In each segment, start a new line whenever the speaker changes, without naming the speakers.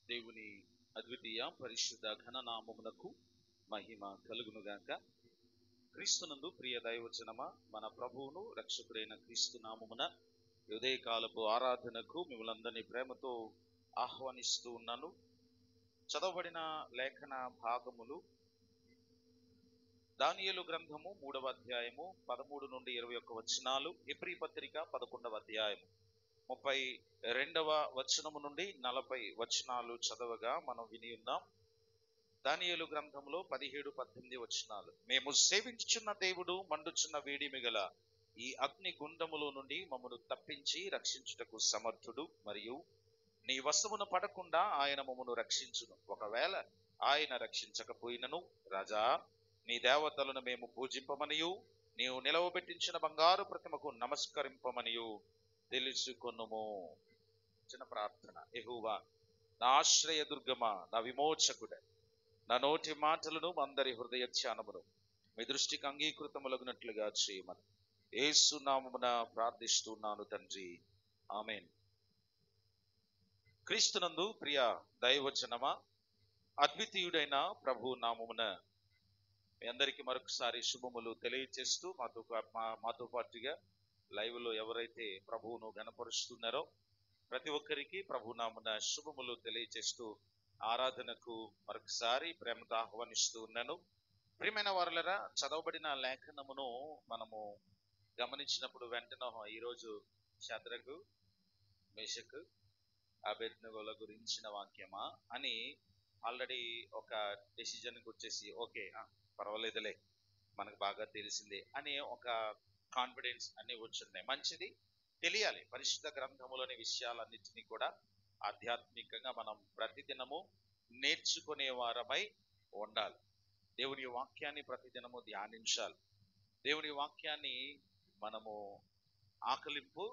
దేవుని అద్వితీయ పరిశుద్ధ ఘననామమునకు మహిమ కలుగునుగాక. క్రీస్తునందు ప్రియ దైవజనమా, మన ప్రభువును రక్షకుడైన క్రీస్తు నామమున ఉదయకాలపు ఆరాధనకు మిమ్మల్ందరినీ ప్రేమతో ఆహ్వానిస్తూ ఉన్నాను. చదవబడిన లేఖన భాగములు దానియేలు గ్రంథము 3వ అధ్యాయము 13 నుండి 21 వచనాలు, హెబ్రీ పత్రిక 11వ అధ్యాయము 32వ వచనము నుండి 40 వచనాలు చదవగా మనం విని ఉన్నాం. దానియేలు గ్రంథంలో 17-18 వచనాలు. మేము సేవించుచున్న దేవుడు మండుచున్న వేడిమి గల ఈ అగ్ని గుండములో నుండి మమ్మను తప్పించి రక్షించుటకు సమర్థుడు, మరియు నీ వశమున పడకుండా ఆయన మమ్మను రక్షించును. ఒకవేళ ఆయన రక్షించకపోయినను, రాజా, నీ దేవతలను మేము పూజింపమనియు నీవు నిలవబెట్టించిన బంగారు ప్రతిమకు నమస్కరింపమనియు తెలుసుకొనుము. చిన్న ప్రార్థన. యెహోవా నా ఆశ్రయ దుర్గమా, నా విమోచకుడ, నా నోటి మాటలను అందరి హృదయ ధ్యానమును మీ దృష్టికి అంగీకృతములగునట్లుగా చేయమని యేసు నామమున ప్రార్థిస్తున్నాను తండ్రి, ఆమేన్. క్రీస్తునందు ప్రియ దైవజనమా, అద్వితీయుడైన ప్రభు నామమున మీ అందరికీ మరొకసారి శుభములు తెలియజేస్తూ మాతో పాటుగా లైవ్ లో ఎవరైతే ప్రభువును గణపరుస్తున్నారో ప్రతి ఒక్కరికి ప్రభు నామమున శుభములు తెలియజేస్తూ ఆరాధనకు మరొకసారి ప్రేమతో ఆహ్వానిస్తూ ఉన్నాను. ప్రియమైన వారలారా, చదవబడిన లేఖనమును మనము గమనించినప్పుడు వెంటనే ఈరోజు శద్రకు, మేషకు, అబేద్నెగోల గురించిన వాక్యమా అని ఆల్రెడీ ఒక డెసిజన్కి వచ్చేసి ఓకే పర్వాలేదులే మనకు బాగా తెలిసిందే అనే ఒక కాన్ఫిడెన్స్ అన్ని వచ్చున్నాయి. మంచిది, తెలియాలి. పరిశుద్ధ గ్రంథములోని విషయాలన్నింటినీ కూడా ఆధ్యాత్మికంగా మనం ప్రతిదినము నేర్చుకునే వారమై ఉండాలి. దేవుని వాక్యాన్ని ప్రతిదినము ధ్యానించాలి. దేవుని వాక్యాన్ని మనము ఆకలింపు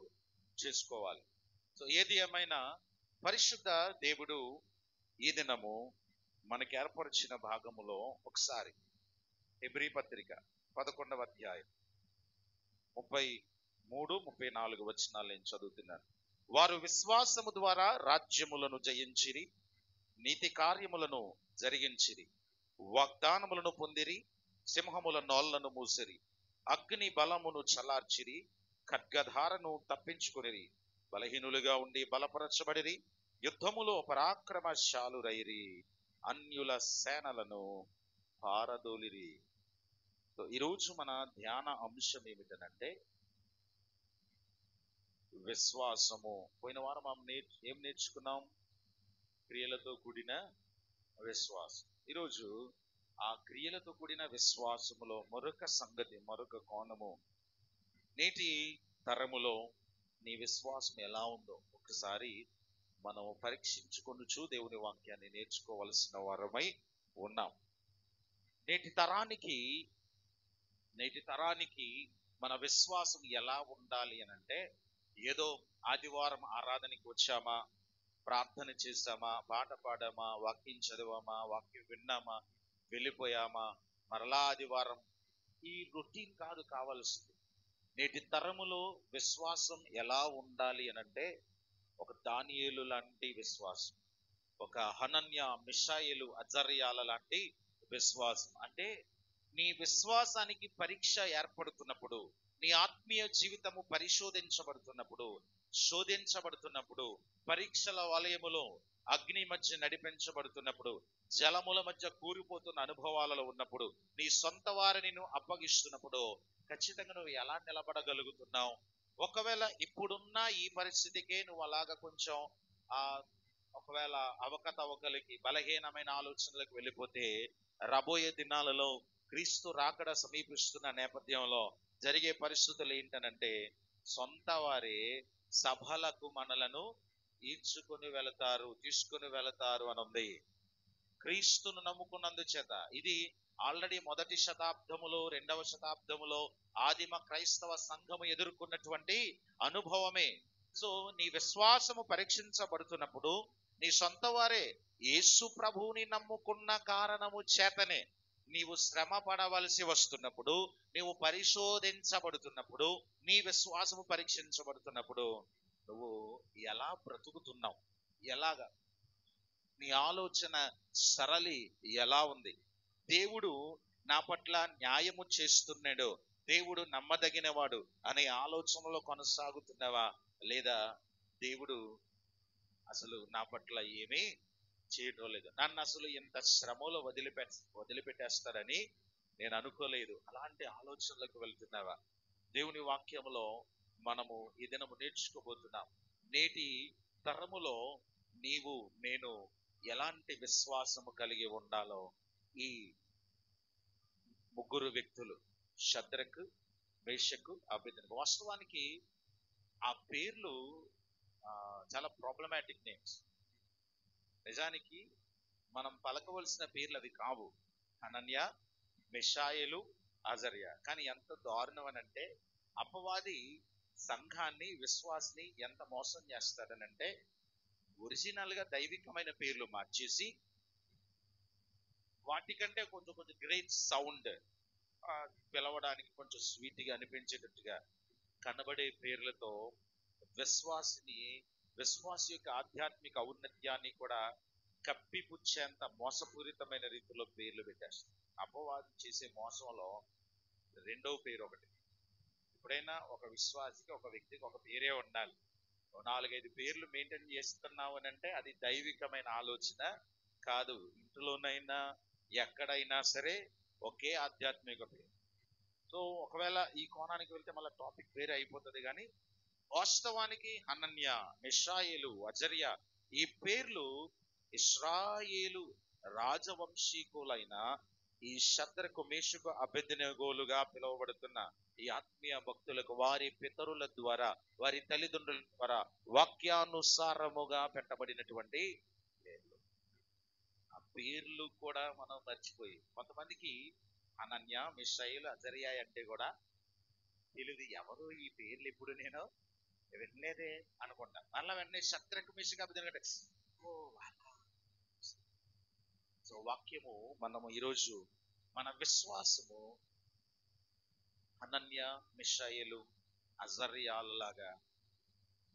చేసుకోవాలి. సో ఏది ఏమైనా పరిశుద్ధ దేవుడు ఈ దినము మనకి ఏర్పరిచిన భాగములో ఒకసారి హెబ్రీ పత్రిక 11వ అధ్యాయం 33-34 వచనాలు నేను చదువుతున్నాను. వారు విశ్వాసము ద్వారా రాజ్యములను జయించిరి, నీతి కార్యములను జరిగించిరి, వాగ్దానములను పొందిరి, సింహముల నోళ్లను మూసిరి, అగ్ని బలమును చలార్చిరి, ఖడ్గధారను తప్పించుకొనిరి, బలహీనులుగా ఉండి బలపరచబడిరి, యుద్ధములో పరాక్రమశాలురైరి, అన్యుల సేనలను పారదోలిరి. ఈరోజు మన ధ్యాన అంశం ఏమిటనంటే విశ్వాసము. పోయిన వారం మనం ఏం నేర్చుకున్నాం? క్రియలతో కూడిన విశ్వాసం. ఈరోజు ఆ క్రియలతో కూడిన విశ్వాసములో మరొక సంగతి, మరొక కోణము, నేటి తరములో నీ విశ్వాసం ఎలా ఉందో ఒకసారి మనం పరీక్షించుకొనుచు దేవుని వాక్యాన్ని నేర్చుకోవలసిన వారమై ఉన్నాం. నేటి తరానికి మన విశ్వాసం ఎలా ఉండాలి అని అంటే, ఏదో ఆదివారం ఆరాధనకి వచ్చామా, ప్రార్థన చేసామా, పాట పాడామా, వాక్యం చదివామా, వాక్యం విన్నామా, వెళ్ళిపోయామా, మరలా ఆదివారం, ఈ రొటీన్ కాదు కావాల్సింది. నేటి తరములో విశ్వాసం ఎలా ఉండాలి అని అంటే, ఒక దానియేలు లాంటి విశ్వాసం, ఒక హనన్య, మిషాయేలు, అజర్యాల లాంటి విశ్వాసం. అంటే నీ విశ్వాసానికి పరీక్ష ఏర్పడుతున్నప్పుడు, నీ ఆత్మీయ జీవితము పరిశోధించబడుతున్నప్పుడు, శోధించబడుతున్నప్పుడు, పరీక్షల వలయములో అగ్ని మధ్య నడిపించబడుతున్నప్పుడు, జలముల మధ్య కూరిపోతున్న అనుభవాలలో ఉన్నప్పుడు, నీ సొంత వారిని నువ్వు అప్పగిస్తున్నప్పుడు ఖచ్చితంగా నువ్వు ఎలా నిలబడగలుగుతున్నావు? ఒకవేళ ఇప్పుడున్న ఈ పరిస్థితికే నువ్వు అలాగా కొంచెం ఒకవేళ అవకతవకలకి, బలహీనమైన ఆలోచనలకు వెళ్ళిపోతే, రాబోయే దినాలలో క్రీస్తు రాకడ సమీపిస్తున్న నేపథ్యంలో జరిగే పరిస్థితులు ఏంటనంటే, సొంత వారే సభలకు మనలను ఈడ్చుకొని వెళతారు, తీసుకుని వెళతారు అని ఉంది. క్రీస్తును నమ్ముకున్నందు చేత ఇది ఆల్రెడీ 1వ శతాబ్దములో, 2వ శతాబ్దములో ఆదిమ క్రైస్తవ సంఘము ఎదుర్కొన్నటువంటి అనుభవమే. సో నీ విశ్వాసము పరీక్షించబడుతున్నప్పుడు, నీ సొంత వారే యేసు ప్రభువుని నమ్ముకున్న కారణము చేతనే నీవు శ్రమ పడవలసి వస్తున్నప్పుడు, నీవు పరిశోధించబడుతున్నప్పుడు, నీ విశ్వాసము పరీక్షించబడుతున్నప్పుడు నువ్వు ఎలా బ్రతుకుతున్నావు? ఎలాగా నీ ఆలోచన సరళి ఎలా ఉంది? దేవుడు నా పట్ల న్యాయము చేస్తున్నాడు, దేవుడు నమ్మదగినవాడు అనే ఆలోచనలో కొనసాగుతున్నావా? లేదా దేవుడు అసలు నా పట్ల ఏమీ చేయడం లేదు, నన్ను అసలు ఇంత శ్రమలో వదిలిపెట్టేస్తారని నేను అనుకోలేదు, అలాంటి ఆలోచనలకు వెళ్తున్నావా? దేవుని వాక్యములో మనము ఈ దినము నేర్చుకోబోతున్నాం. నేటి తరములో నీవు నేను ఎలాంటి విశ్వాసము కలిగి ఉండాలో ఈ ముగ్గురు వ్యక్తులు, షద్రకు, మేషకు, అబేద్నెగో, వాస్తవానికి ఆ పేర్లు చాలా ప్రాబ్లమాటిక్ నేమ్స్. నిజానికి మనం పలకవలసిన పేర్లు అవి కావు, హనన్య, మిషాయేలు, అజర్యా. కానీ ఎంత దారుణం అని అంటే, అపవాది సంఘాన్ని, విశ్వాసిని ఎంత మోసం చేస్తాడనంటే, ఒరిజినల్ గా దైవికమైన పేర్లు మార్చేసి వాటికంటే కొంచెం గ్రేట్ సౌండ్, పిలవడానికి కొంచెం స్వీట్ గా అనిపించేటట్టుగా కనబడే పేర్లతో విశ్వాసి యొక్క ఆధ్యాత్మిక ఔన్నత్యాన్ని కూడా కప్పిపుచ్చేంత మోసపూరితమైన రీతిలో పేర్లు పెట్టేస్తారు. అపవాది చేసే మోసంలో రెండవ పేరు ఒకటి. ఎప్పుడైనా ఒక విశ్వాసికి, ఒక వ్యక్తికి ఒక పేరే ఉండాలి. 4-5 పేర్లు మెయింటైన్ చేస్తున్నావు అని అంటే అది దైవికమైన ఆలోచన కాదు. ఇంట్లోనైనా ఎక్కడైనా సరే ఒకే ఆధ్యాత్మిక పేరు. సో ఒకవేళ ఈ కోణానికి వెళ్తే మళ్ళీ టాపిక్ వేరే అయిపోతుంది. కానీ వాస్తవానికి హనన్య, మిషాయేలు, అజర్యా ఈ పేర్లు ఇశ్రాయేలు రాజవంశీకులైన ఈ షద్రకు, మేషకు, అబేద్నెగోలుగా పిలువబడుతున్న ఈ ఆత్మీయ భక్తులకు వారి పితరుల ద్వారా, వారి తల్లిదండ్రుల ద్వారా వాక్యానుసారముగా పెట్టబడినటువంటి పేర్లు. ఆ పేర్లు కూడా మనం మర్చిపోయి, కొంతమందికి హనన్య, మిషాయేలు, అజర్యా అంటే కూడా తెలియదు, ఎవరు ఈ పేర్లు ఎప్పుడు నేను వినలేదే అనుకుంటా. మళ్ళీ వెంటనే షద్రకు, మేషకు, అబేద్నెగో. సో వాక్యము మనము ఈరోజు మన విశ్వాసము హనన్య, మిషాయేలు, అజర్యాలలాగా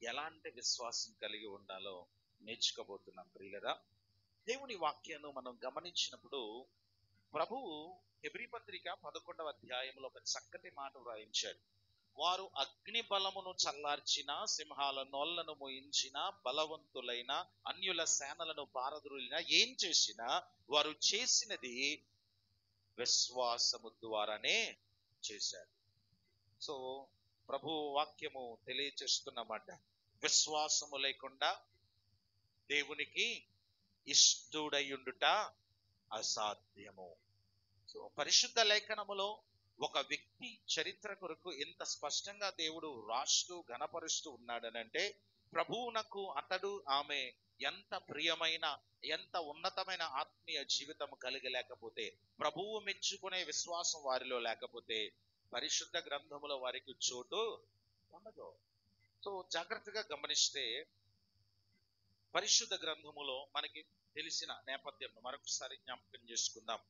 ఎలాంటి విశ్వాసం కలిగి ఉండాలో నేర్చుకోబోతున్నాం ప్రియులరా. దేవుని వాక్యాన్ని మనం గమనించినప్పుడు ప్రభువు హెబ్రీ పత్రిక 11వ అధ్యాయంలో ఒక చక్కటి మాట వ్రాయించాడు. వారు అగ్ని బలమును చల్లార్చిన, సింహాల నోళ్లను మోయించిన, బలవంతులైన అన్యుల సేనలను పారద్రోలిన, ఏం చేసినా వారు చేసినది విశ్వాసము ద్వారానే చేశారు. సో ప్రభు వాక్యము తెలియచేస్తున్నమాట, విశ్వాసము లేకుండా దేవునికి ఇష్టుడయుండుట అసాధ్యము. సో పరిశుద్ధ లేఖనములో ఒక వ్యక్తి చరిత్ర కొరకు ఎంత స్పష్టంగా దేవుడు రాస్తూ ఘనపరుస్తూ ఉన్నాడనంటే, ప్రభువునకు అతడు, ఆమె ఎంత ప్రియమైన, ఎంత ఉన్నతమైన ఆత్మీయ జీవితం కలిగి లేకపోతే, ప్రభువు మెచ్చుకునే విశ్వాసం వారిలో లేకపోతే పరిశుద్ధ గ్రంథములో వారికి చోటు ఉండదు. సో జాగ్రత్తగా గమనిస్తే పరిశుద్ధ గ్రంథములో మనకి తెలిసిన నేపథ్యం మరొకసారి జ్ఞాపకం చేసుకుందాం.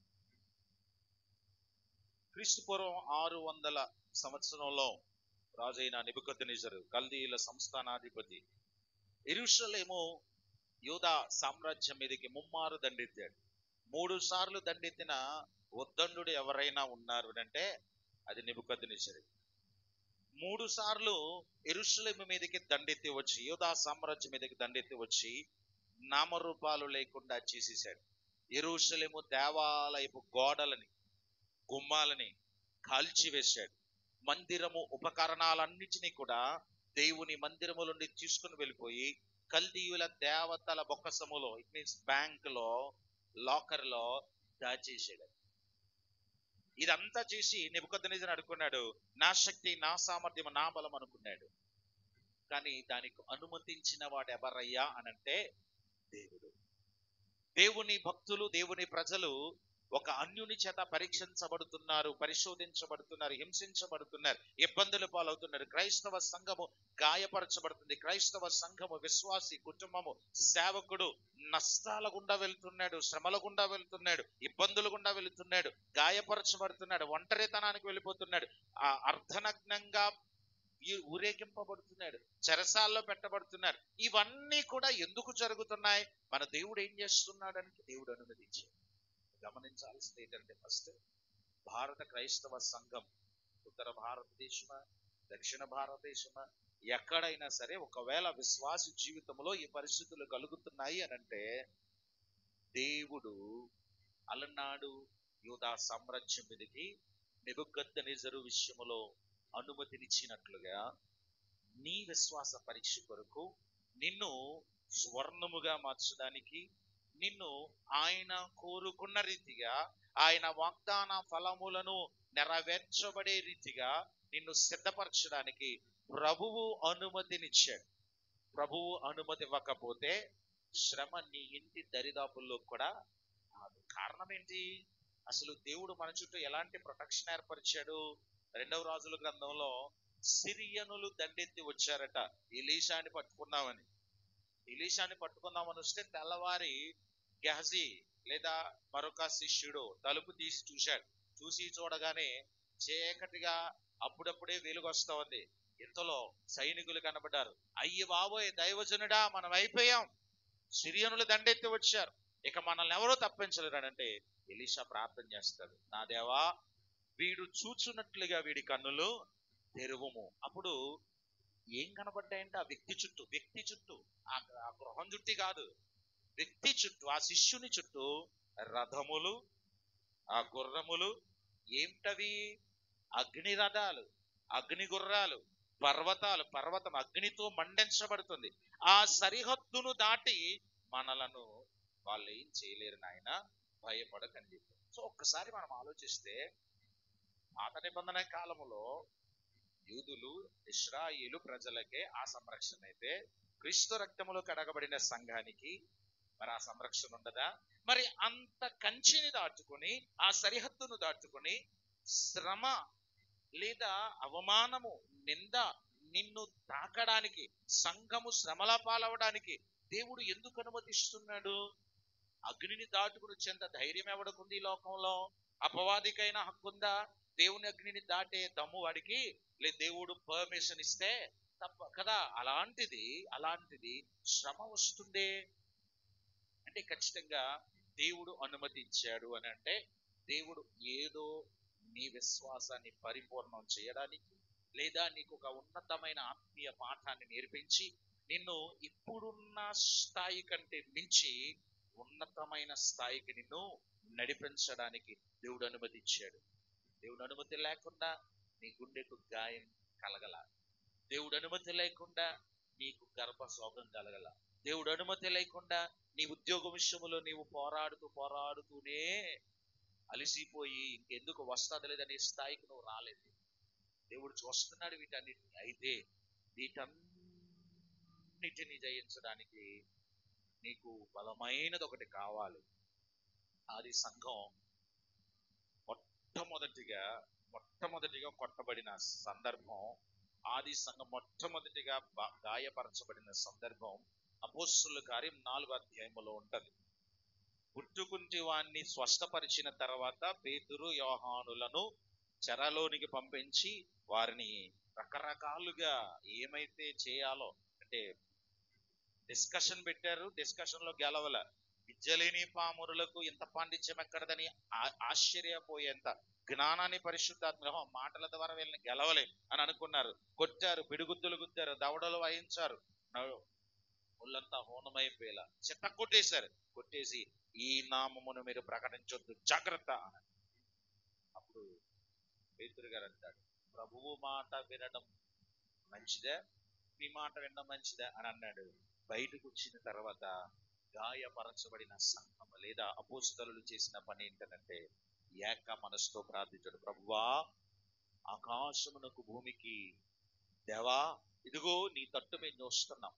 క్రీస్తు పూర్వం 600 సంవత్సరంలో రాజైన నెబుకద్నెజరు, కల్దీయుల సంస్థానాధిపతి, యెరూషలేము యూదా సామ్రాజ్యం మీదకి ముమ్మారు దండెత్తాడు. 3 సార్లు దండెత్తిన ఉద్దండుడు ఎవరైనా ఉన్నారు అంటే అది నెబుకద్నెజరు. 3 సార్లు యెరూషలేము మీదకి దండెత్తి వచ్చి, యూదా సామ్రాజ్యం మీదకి దండెత్తి వచ్చి నామరూపాలు లేకుండా చేసేసాడు. యెరూషలేము దేవాలయపు గోడలని, గుమ్మాలని కాల్చివేశాడు. మందిరము ఉపకరణాలన్నిటినీ కూడా దేవుని మందిరము నుండి తీసుకుని వెళ్ళిపోయి కల్దీయుల దేవతల బొక్కసములో, ఇట్ మీన్స్ బ్యాంక్ లో, లాకర్ లో దాచేసాడు. ఇదంతా చేసి నెబుకద్నెజరు అనుకున్నాడు, నా శక్తి, నా సామర్థ్యం, నా బలం అనుకున్నాడు. కానీ దానికి అనుమతించిన వాడు ఎవరయ్యా అనంటే దేవుడు. దేవుని భక్తులు, దేవుని ప్రజలు ఒక అన్యుని చేత పరీక్షించబడుతున్నారు, పరిశోధించబడుతున్నారు, హింసించబడుతున్నారు, ఇబ్బందులు పాలవుతున్నారు. క్రైస్తవ సంఘము గాయపరచబడుతుంది. క్రైస్తవ సంఘము, విశ్వాసి కుటుంబము, సేవకుడు నష్టాల గుండా వెళ్తున్నాడు, శ్రమల గుండా వెళ్తున్నాడు, ఇబ్బందులు గుండా వెళుతున్నాడు, గాయపరచబడుతున్నాడు, ఒంటరితనానికి వెళ్ళిపోతున్నాడు, ఆ అర్ధనగ్నంగా ఊరేగింపబడుతున్నాడు, చెరసాల్లో పెట్టబడుతున్నారు. ఇవన్నీ కూడా ఎందుకు జరుగుతున్నాయి? మన దేవుడు ఏం చేస్తున్నాడని దేవుడు అనుమతించాడు. గమనించాల్సింది ఏంటంటే, ఫస్ట్ భారత క్రైస్తవ సంఘం ఉత్తర భారతదేశమా దక్షిణ భారతదేశమా ఎక్కడైనా సరే ఒకవేళ విశ్వాస జీవితంలో ఈ పరిస్థితులు కలుగుతున్నాయి అని అంటే, దేవుడు అలనాడు యూదా సామ్రాజ్యం మీదకి నెబుకద్నెజరు విషయములో అనుమతినిచ్చినట్లుగా నీ విశ్వాస పరీక్ష కొరకు నిన్ను స్వర్ణముగా మార్చడానికి, నిన్ను ఆయన కోరుకున్న రీతిగా, ఆయన వాగ్దాన ఫలములను నెరవేర్చబడే రీతిగా నిన్ను సిద్ధపరచడానికి ప్రభువు అనుమతినిచ్చాడు. ప్రభువు అనుమతి ఇవ్వకపోతే శ్రమ నీ ఇంటి దరిదాపుల్లో కూడా కాదు. కారణం ఏంటి? అసలు దేవుడు మన చుట్టూ ఎలాంటి ప్రొటెక్షన్ ఏర్పరిచాడు? 2వ రాజుల గ్రంథంలో సిరియనులు దండెత్తి వచ్చారట ఎలీషాని పట్టుకున్నామని. ఎలీషాని పట్టుకుందామని వస్తే తెల్లవారి గెహజీ లేదా మరొక శిష్యుడు తలుపు తీసి చూశాడు. చూసి చూడగానే చీకటిగా అప్పుడప్పుడే వెలుగొస్తా ఉంది. ఇంతలో సైనికులు కనబడ్డారు. అయ్యి బాబోయ్ దైవజనుడా, మనం అయిపోయాం, సిరియనులు దండెత్తి వచ్చారు, ఇక మనల్ని ఎవరో తప్పించలేరంటే ఎలీషా ప్రార్థన చేస్తాడు, నా దేవా వీడు చూచున్నట్లుగా వీడి కన్నులు తెరువుము. అప్పుడు ఏం కనబడ్డాయంటే ఆ వ్యక్తి చుట్టూ ఆ గృహం చుట్టూ కాదు, వ్యక్తి చుట్టూ, ఆ శిష్యుని చుట్టూ రథములు, ఆ గుర్రములు, ఏమిటవి? అగ్ని రథాలు, అగ్ని గుర్రాలు, పర్వతం అగ్నితో మండించబడుతుంది. ఆ సరిహద్దును దాటి మనలను వాళ్ళు ఏం చేయలేరు నాయన, భయపడకండి. సో ఒక్కసారి మనం ఆలోచిస్తే, పాత నిబంధన కాలములో యూదులు ఇశ్రాయేలు ప్రజలకే ఆ సంరక్షణ అయితే, క్రీస్తు రక్తములో కడగబడిన సంఘానికి మరి ఆ సంరక్షణ ఉండదా? మరి అంత కంచిని దాటుకొని, ఆ సరిహద్దును దాటుకొని శ్రమ లేదా అవమానము, నింద నిన్ను తాకడానికి, సంఘము శ్రమల పాలవడానికి దేవుడు ఎందుకు అనుమతిస్తున్నాడు? అగ్నిని దాటుకుని వచ్చేంత ధైర్యం ఎవడుకుంది ఈ లోకంలో? అపవాదికైనా హక్కుందా? దేవుని అగ్నిని దాటే దమ్ము వాడికి లేదు, దేవుడు పర్మిషన్ ఇస్తే తప్ప కదా. అలాంటిది శ్రమ వస్తుందే అంటే ఖచ్చితంగా దేవుడు అనుమతి ఇచ్చాడు అని అంటే, దేవుడు ఏదో నీ విశ్వాసాన్ని పరిపూర్ణం చేయడానికి, లేదా నీకు ఒక ఉన్నతమైన ఆత్మీయ పాఠాన్ని నేర్పించి నిన్ను ఇప్పుడున్న స్థాయి కంటే మించి ఉన్నతమైన స్థాయికి నిన్ను నడిపించడానికి దేవుడు అనుమతి ఇచ్చాడు. దేవుడు అనుమతి లేకుండా నీ గుండెకు గాయం కలగల, దేవుడు అనుమతి లేకుండా నీకు గర్భశోకం కలగల, దేవుడు అనుమతి లేకుండా నీ ఉద్యోగ విషయంలో నీవు పోరాడుతూనే అలిసిపోయి ఇంకెందుకు వస్తాది లేదనే స్థాయికి నువ్వు రాలేదు. దేవుడు చూస్తున్నాడు వీటన్నిటిని. అయితే వీటన్నిటిని జయించడానికి నీకు బలమైనది ఒకటి కావాలి. అది సంఘం మొట్టమొదటిగా కొట్టబడిన సందర్భం, ఆది సంఘం మొట్టమొదటిగా గాయపరచబడిన సందర్భం అపోస్తుల కార్యం 4వ అధ్యాయంలో ఉంటది. పుట్టుకుంటి వాణ్ణి స్వస్థపరిచిన తర్వాత పేతురు యోహానులను చెరలోనికి పంపించి వారిని రకరకాలుగా ఏమైతే చేయాలో అంటే డిస్కషన్ పెట్టారు. డిస్కషన్ లో గెలవల. విద్యలేని పామరులకు ఇంత పాండిత్యం ఎక్కడదని ఆశ్చర్యపోయేంత జ్ఞానాన్ని పరిశుద్ధాత్మ మాటల ద్వారా వీళ్ళని గెలవలే అని అనుకున్నారు. కొట్టారు, పిడిగుద్దులు గుద్దారు, దవడలు వాయించారు, ఒళ్ళంతా హోనమైపోయేలా చెత్త కొట్టేసి ఈ నామమును మీరు ప్రకటించొద్దు, జాగ్రత్త అని. అప్పుడు పేతురు గారు అంటాడు, ప్రభువు మాట వినడం మంచిదా, మీ మాట వినడం మంచిదా అని అన్నాడు. బయటకు వచ్చిన తర్వాత గాయపరచబడిన సంఘం లేదా అపోస్తలులు చేసిన పని ఏంటంటే ఏక మనసుతో ప్రార్థించాడు. ప్రభువా, ఆకాశమునకు భూమికి దేవా, ఇదిగో నీ తట్టు మేము చూస్తున్నాం,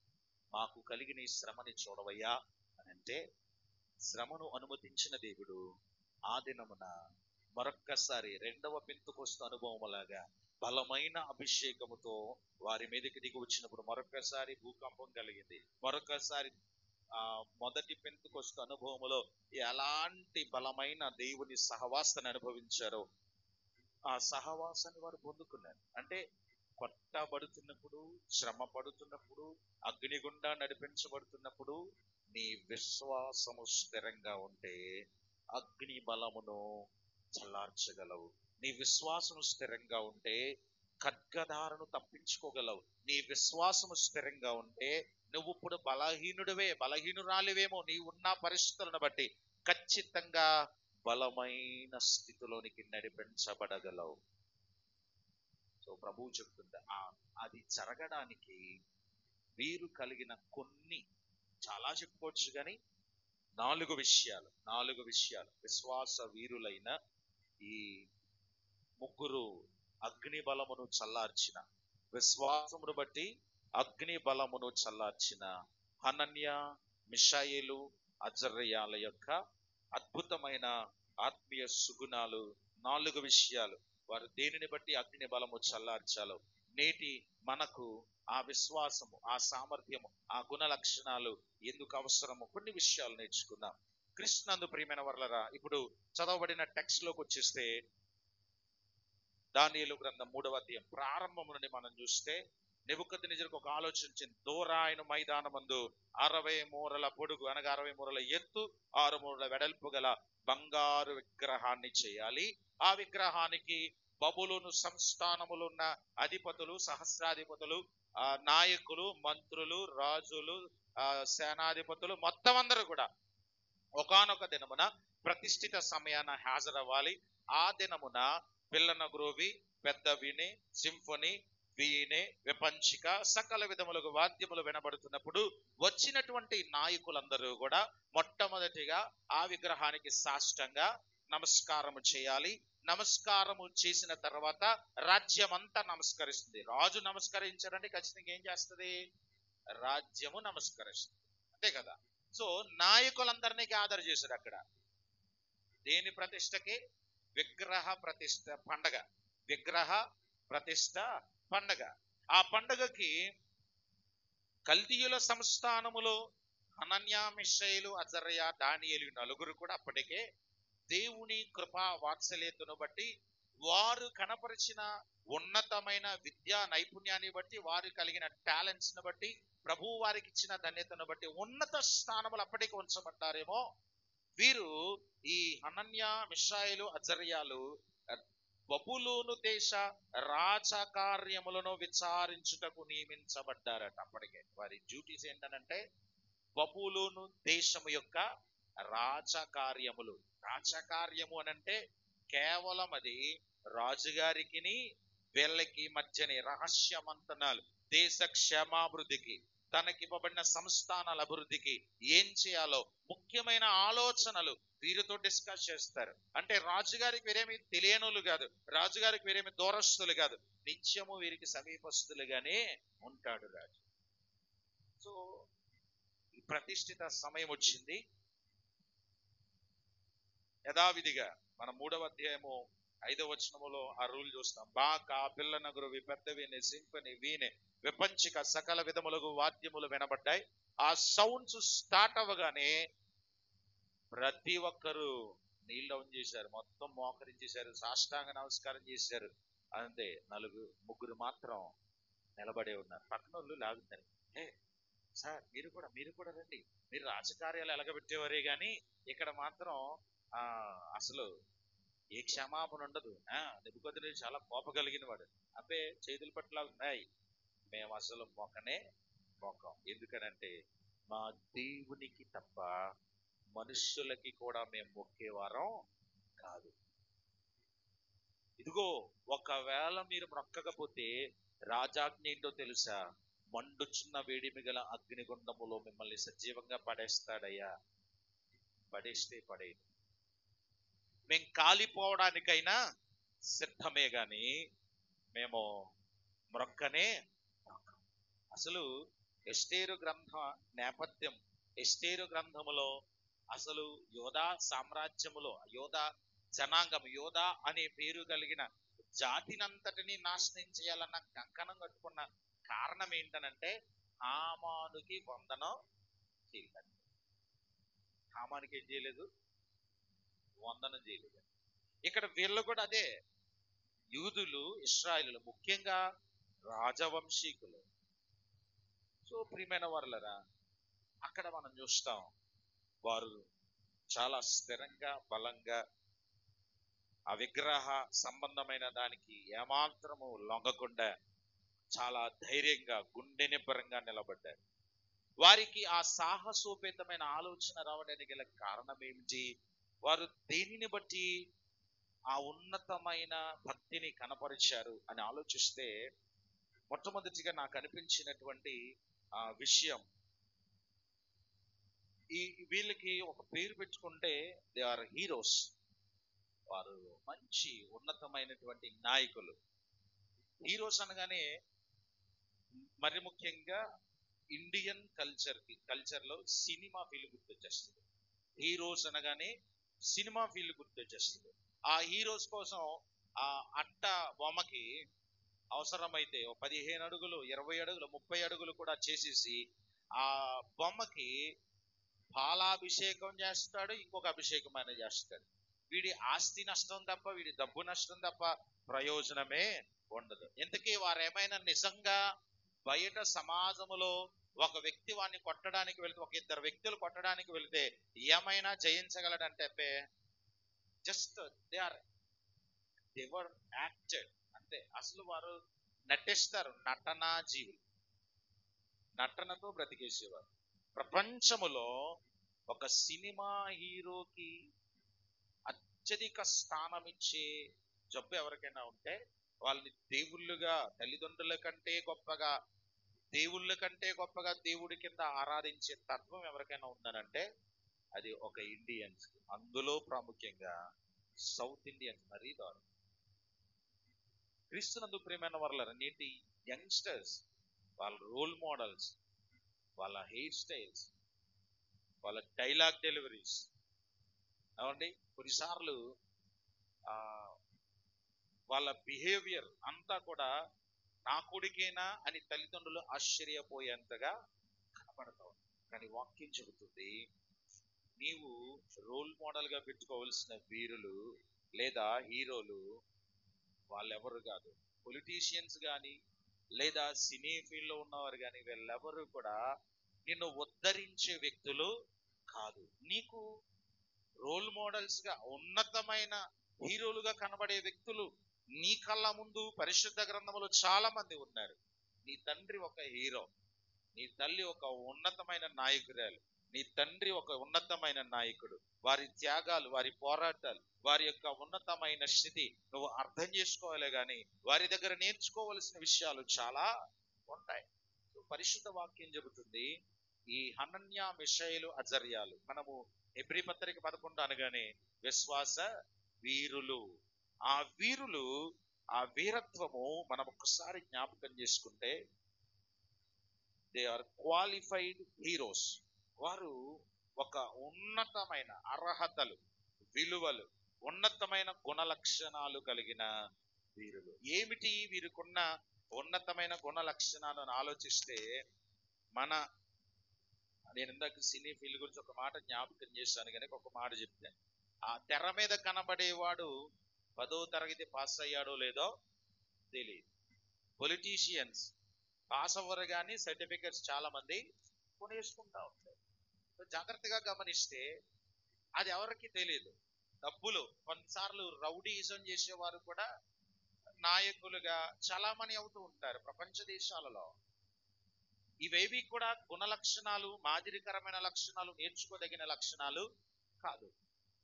మాకు కలిగిన ఈ శ్రమని చూడవయ్యా అని అంటే, శ్రమను అనుమతించిన దేవుడు ఆ దినమున మరొక్కసారి 2వ పెంతెకొస్తు అనుభవం లాగా బలమైన అభిషేకముతో వారి మీదకి దిగి వచ్చినప్పుడు మరొకసారి భూకంపం కలిగింది. మరొకసారి మొదటి పెంతెకొస్తు అనుభవములో ఎలాంటి బలమైన దేవుని సహవాసాన్ని అనుభవించారో ఆ సహవాసాన్ని వారు పొందుకున్నారు. అంటే పట్టబడుతున్నప్పుడు, శ్రమ పడుతున్నప్పుడు, అగ్నిగుండా నడిపించబడుతున్నప్పుడు నీ విశ్వాసము స్థిరంగా ఉంటే అగ్ని బలమును చల్లార్చగలవు. నీ విశ్వాసము స్థిరంగా ఉంటే ఖడ్గదారును తప్పించుకోగలవు. నీ విశ్వాసము స్థిరంగా ఉంటే నువ్వు ఇప్పుడు బలహీనురాలివేమో నీ ఉన్న పరిస్థితులను బట్టి ఖచ్చితంగా బలమైన స్థితిలోనికి నడిపించబడగలవు. సో ప్రభువు చెప్తుంది అది జరగడానికి వీరు కలిగిన కొన్ని, చాలా చెప్పుకోవచ్చు కానీ 4 విషయాలు విశ్వాస వీరులైన ఈ ముగ్గురు అగ్ని బలమును చల్లార్చిన, విశ్వాసమును బట్టి అగ్ని బలమును చల్లార్చిన హనన్య, మిషాయేలు, అజర్యాల యొక్క అద్భుతమైన ఆత్మీయ సుగుణాలు 4 విషయాలు. వారు దేనిని బట్టి అగ్ని బలము చల్లార్చాలో నేటి మనకు ఆ విశ్వాసము, ఆ సామర్థ్యము, ఆ గుణ లక్షణాలు ఎందుకు అవసరము కొన్ని విషయాలు నేర్చుకుందాం. కృష్ణందు ప్రియమైన వర్లరా, ఇప్పుడు చదవబడిన టెక్స్ట్ లోకి వచ్చేస్తే దానియేలు గ్రంథం 3వ అధ్యాయం ప్రారంభం నుండి మనం చూస్తే నెబుకద్నెజరుకు ఒక ఆలోచించింది. దూరాయన మైదానమందు 60 మూరల పొడుగు అనగా 60 మూరల ఎత్తు 6 మూరల వెడల్పు గల బంగారు విగ్రహాన్ని చేయాలి. ఆ విగ్రహానికి బబులోను సంస్థానములు ఉన్న అధిపతులు, సహస్రాధిపతులు, నాయకులు, మంత్రులు, రాజులు, సేనాధిపతులు మొత్తం అందరూ కూడా ఒకానొక దినమున ప్రతిష్ఠిత సమయాన హాజరవ్వాలి. ఆ దినమున పిల్లన గ్రోవి, పెద్ద వీణె, సింఫనీ, వీణె, విపంచిక సకల విధములకు వాద్యములు వినబడుతున్నప్పుడు వచ్చినటువంటి నాయకులందరూ కూడా మొట్టమొదటిగా ఆ విగ్రహానికి సాష్టంగా నమస్కారము చేయాలి. నమస్కారము చేసిన తర్వాత రాజ్యం అంతా నమస్కరిస్తుంది. రాజు నమస్కరించారంటే ఖచ్చితంగా ఏం చేస్తుంది? రాజ్యము నమస్కరిస్తుంది, అంతే కదా. సో నాయకులందరినీ గ్యాదర్ చేశారు అక్కడ. దేని ప్రతిష్టకి? విగ్రహ ప్రతిష్ట పండగ. విగ్రహ ప్రతిష్ట పండగ. ఆ పండగకి కల్దీయుల సంస్థానములో హనన్య, మిషాయేలు, అజర్యా, దానియేలు 4 కూడా అప్పటికే దేవుని కృపా వాత్సల్యతను బట్టి, వారు కనపరిచిన ఉన్నతమైన విద్యా నైపుణ్యాన్ని బట్టి, వారు కలిగిన టాలెంట్స్ ను బట్టి, ప్రభువు వారికి ఇచ్చిన ధన్యతను బట్టి ఉన్నత స్థానములు అప్పటికి ఉంచబడ్డారేమో. వీరు ఈ హనన్య, మిషాయేలు, అజర్యాలు బబులోను దేశ రాజకార్యములను విచారించుటకు నియమించబడ్డారట. అప్పటికే వారి డ్యూటీస్ ఏంటనంటే బబులోను దేశము యొక్క రాజకార్యములు. రాజకార్యము అనంటే కేవలం అది రాజుగారికి వీళ్ళకి మధ్యని రహస్య మంతనాలు, దేశ క్షేమాభివృద్ధికి, తనకివ్వబడిన సంస్థానాల అభివృద్ధికి ఏం చేయాలో ముఖ్యమైన ఆలోచనలు వీరితో డిస్కస్ చేస్తారు. అంటే రాజుగారికి వీరేమి తెలియనోళ్ళు కాదు, రాజుగారికి వీరేమి దూరస్తులు కాదు, నిత్యము వీరికి సమీపస్తులుగానే ఉంటాడు రాజు. సో ఈ ప్రతిష్ఠిత సమయం వచ్చింది. యథావిధిగా మన 3వ అధ్యాయము 5వ వచనములో ఆ రూల్ చూస్తాం. బాకా, పిల్లన గ్రోవి, పెద్ద వీణె, సింఫనీ, వీణె, విపంచిక సకల విధములకు వాద్యములు వినబడ్డాయి. ఆ సౌండ్స్ స్టార్ట్ అవ్వగానే ప్రతి ఒక్కరు నీల్ డౌన్ చేశారు, మొత్తం మోకరించేశారు, సాష్టాంగ నమస్కారం చేశారు. అంతే, 3 మాత్రం నిలబడే ఉన్నారు. పక్కన వాళ్ళు లాగుతారు, ఏ సార్ మీరు కూడా రండి, మీరు రాజకార్యాలు ఎలగబెట్టేవారే కానీ ఇక్కడ మాత్రం అసలు ఏ క్షమాపణ ఉండదు. నెబుకద్నెజరు చాలా కోపగలిగిన వాడు. అబ్బే చేతులు పట్ల ఉన్నాయి, మేము అసలు మొక్కం. ఎందుకనంటే మా దేవునికి తప్ప మనుష్యులకి కూడా మేము మొక్కేవారం కాదు. ఇదిగో ఒకవేళ మీరు మొక్కకపోతే రాజాజ్ఞ ఏంటో తెలుసా? మండుచున్న వేడిమి గల అగ్నిగుండములో మిమ్మల్ని సజీవంగా పడేస్తాడయ్యా. పడేస్తే పడేది, మేము కాలిపోవడానికైనా సిద్ధమే గాని మేము మొక్కనే. అసలు ఎస్తేరు గ్రంథ నేపథ్యం, ఎస్తేరు గ్రంథములో అసలు యోధా సామ్రాజ్యములో యోధా జనాంగం, యోధా అనే పేరు కలిగిన జాతినంతటిని నాశనం చేయాలన్న కంకణం కట్టుకున్న కారణం ఏంటనంటే హామానుకి వందనం చేయలేదు. హామానుకి ఏం చేయలేదు? వందనం చేయలేదు. ఇక్కడ వీళ్ళు కూడా అదే, యూదులు, ఇశ్రాయేలులు, ముఖ్యంగా రాజవంశీకులు. సో ప్రియమైన వారులరా, అక్కడ మనం చూస్తాం వారు చాలా స్థిరంగా, బలంగా, ఆ విగ్రహ సంబంధమైన దానికి ఏమాత్రము లొంగకుండా చాలా ధైర్యంగా, గుండె నిబ్బరంగా నిలబడ్డారు. వారికి ఆ సాహసోపేతమైన ఆలోచన రావడానికి గల కారణం ఏమిటి? వారు దేనిని బట్టి ఆ ఉన్నతమైన భక్తిని కనపరిచారు అని ఆలోచిస్తే, మొట్టమొదటిగా నాకు అనిపించినటువంటి విషయం, వీళ్ళకి ఒక పేరు పెట్టుకుంటే దే ఆర్ హీరోస్. వారు మంచి ఉన్నతమైనటువంటి నాయకులు. హీరోస్ అనగానే మరి ముఖ్యంగా ఇండియన్ కల్చర్లో సినిమా ఫీల్ గుర్తొచ్చేస్తుంది. హీరోస్ అనగానే సినిమా ఫీల్ గుర్తొచ్చేస్తుంది. ఆ హీరోస్ కోసం ఆ అట్ట బొమ్మకి అవసరమైతే 15 అడుగులు, 20 అడుగులు, 30 అడుగులు కూడా చేసేసి ఆ బొమ్మకి పాలాభిషేకం చేస్తాడు, ఇంకొక అభిషేకం ఆయన చేస్తాడు. వీడి ఆస్తి నష్టం తప్ప, వీడి డబ్బు నష్టం తప్ప ప్రయోజనమే ఉండదు. ఇంతకీ వారేమైనా నిజంగా బయట సమాజములో ఒక వ్యక్తి వాడిని కొట్టడానికి వెళ్తే, ఒక ఇద్దరు వ్యక్తులు కొట్టడానికి వెళ్తే ఏమైనా జయించగలడంటే జస్ట్ దే వర్ యాక్టెడ్ అంతే. అసలు వారు నటిస్తారు, నటనా జీవులు, నటనతో బ్రతికేసేవారు. ప్రపంచములో ఒక సినిమా హీరోకి అత్యధిక స్థానం ఇచ్చే జబ్బు ఎవరికైనా ఉంటే వాళ్ళని దేవుళ్ళుగా, తల్లిదండ్రుల కంటే గొప్పగా, దేవుళ్ళ కంటే గొప్పగా దేవుడి కింద ఆరాధించే తత్వం ఎవరికైనా ఉందనంటే అది ఒక ఇండియన్స్. అందులో ప్రాముఖ్యంగా సౌత్ ఇండియన్స్ మరీ దారుణం. క్రీస్తునందు ప్రియమైన వారలారా, నేటి యంగ్స్టర్స్ వాళ్ళ రోల్ మోడల్స్, వాళ్ళ హెయిర్ స్టైల్స్, వాళ్ళ డైలాగ్ డెలివరీస్ అవండి, కొన్నిసార్లు వాళ్ళ బిహేవియర్ అంతా కూడా నా కొడుకేనా అని తల్లిదండ్రులు ఆశ్చర్యపోయేంతగా కనపడతావు. కానీ వాక్యం చెబుతుంది, నీవు రోల్ మోడల్ గా పెట్టుకోవాల్సిన వీరులు లేదా హీరోలు వాళ్ళెవరు కాదు. పొలిటీషియన్స్ కానీ లేదా సినీ ఫీల్డ్ లో ఉన్నవారు కానీ వీళ్ళెవరు కూడా నిన్ను ఉద్ధరించే వ్యక్తులు కాదు. నీకు రోల్ మోడల్స్ గా, ఉన్నతమైన హీరోలుగా కనబడే వ్యక్తులు నీ కళ్ళ ముందు పరిశుద్ధ గ్రంథంలో చాలా మంది ఉన్నారు. నీ తండ్రి ఒక హీరో, నీ తల్లి ఒక ఉన్నతమైన నాయకురాలు, నీ తండ్రి ఒక ఉన్నతమైన నాయకుడు. వారి త్యాగాలు, వారి పోరాటాలు, వారి యొక్క ఉన్నతమైన స్థితి నువ్వు అర్థం చేసుకోవాలి. కానీ వారి దగ్గర నేర్చుకోవలసిన విషయాలు చాలా ఉంటాయి. పరిశుద్ధ వాక్యం చెబుతుంది, ఈ హనన్యా, మిషాయేలు, అజర్యాలు, మనము హెబ్రీ పత్రిక 11 అనగానే విశ్వాస వీరులు. ఆ వీరులు, ఆ వీరత్వము మనం ఒక్కసారి జ్ఞాపకం చేసుకుంటే దే ఆర్ క్వాలిఫైడ్ హీరోస్. వారు ఒక ఉన్నతమైన అర్హతలు, విలువలు, ఉన్నతమైన గుణ లక్షణాలు కలిగిన వీరులు. ఏమిటి వీరికున్న ఉన్నతమైన గుణ లక్షణాలను ఆలోచిస్తే, నేను ఇందాక సినీ ఫీల్డ్ గురించి ఒక మాట జ్ఞాపకం చేశాను, కానీ ఒక మాట చెప్తాను. ఆ తెర మీద కనబడేవాడు 10వ తరగతి పాస్ అయ్యాడో లేదో తెలియదు. పొలిటీషియన్స్ పాస్ అవ్వరు కానీ సర్టిఫికెట్స్ చాలా మంది కొనేసుకుంటా ఉంటారు. జాగ్రత్తగా గమనిస్తే అది ఎవరికి తెలియదు. డబ్బులు, కొన్నిసార్లు రౌడీయిజం చేసేవారు కూడా నాయకులుగా చలామణి అవుతూ ఉంటారు ప్రపంచ దేశాలలో. ఇవేవి కూడా గుణ లక్షణాలు, మాదిరికరమైన లక్షణాలు, నేర్చుకోదగిన లక్షణాలు కాదు.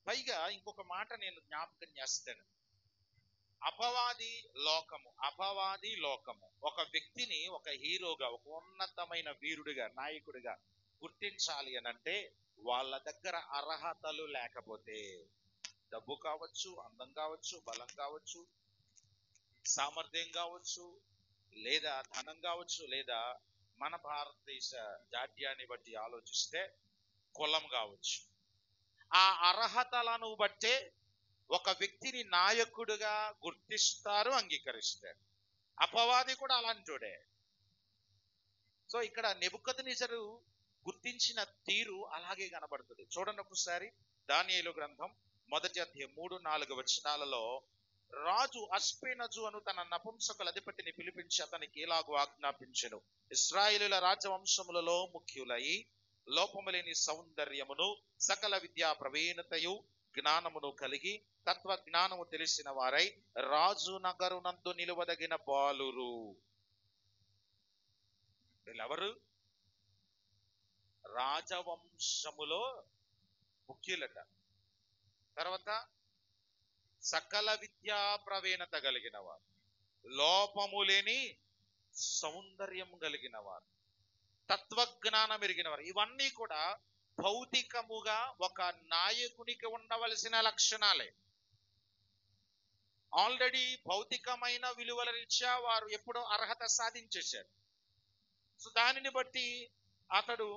పైగా ఇంకొక మాట నేను జ్ఞాపకం చేస్తాను. అపవాది లోకము ఒక వ్యక్తిని ఒక హీరోగా, ఒక ఉన్నతమైన వీరుడిగా, నాయకుడిగా గుర్తించాలి అని అంటే వాళ్ళ దగ్గర అర్హతలు లేకపోతే, డబ్బు కావచ్చు, అందం కావచ్చు, బలం కావచ్చు, సామర్థ్యం కావచ్చు, లేదా ధనం కావచ్చు, లేదా మన భారతదేశ జాడ్యాన్ని బట్టి ఆలోచిస్తే కులం కావచ్చు, ఆ అర్హతలను బట్టే ఒక వ్యక్తిని నాయకుడిగా గుర్తిస్తారు, అంగీకరిస్తారు. అపవాది కూడా అలాంటోడే. సో ఇక్కడ నెబుకద్నెజరు గుర్తించిన తీరు అలాగే కనబడుతుంది. చూడండి ఒకసారి దానియేలు గ్రంథం 1వ అధ్యాయం 3-4 వచనాలలో రాజు అస్పెనజు అను తన నపుంసకుల అధిపతిని పిలిపించి అతనికి ఇలాగు ఆజ్ఞాపించెను. ఇశ్రాయేలుల రాజవంశములలో ముఖ్యులై లోపము లేని సౌందర్యమును సకల విద్యా ప్రవీణతయు జ్ఞానమును కలిగి తత్వ జ్ఞానము తెలిసిన వారై రాజు నగరునందు నిలువదగిన బాలురు. వీళ్ళెవరు? రాజవంశములో ముఖ్యులట. తర్వాత సకల విద్యా ప్రవీణత కలిగిన వారు, లోపము లేని సౌందర్యం కలిగిన వారు, తత్వజ్ఞానం ఎరిగిన వారు. ఇవన్నీ కూడా భౌతికముగా ఒక నాయకునికి ఉండవలసిన లక్షణాలే. ఆల్రెడీ భౌతికమైన విలువల రీత్యా వారు ఎప్పుడో అర్హత సాధించేశారు. సో దానిని బట్టి అతడు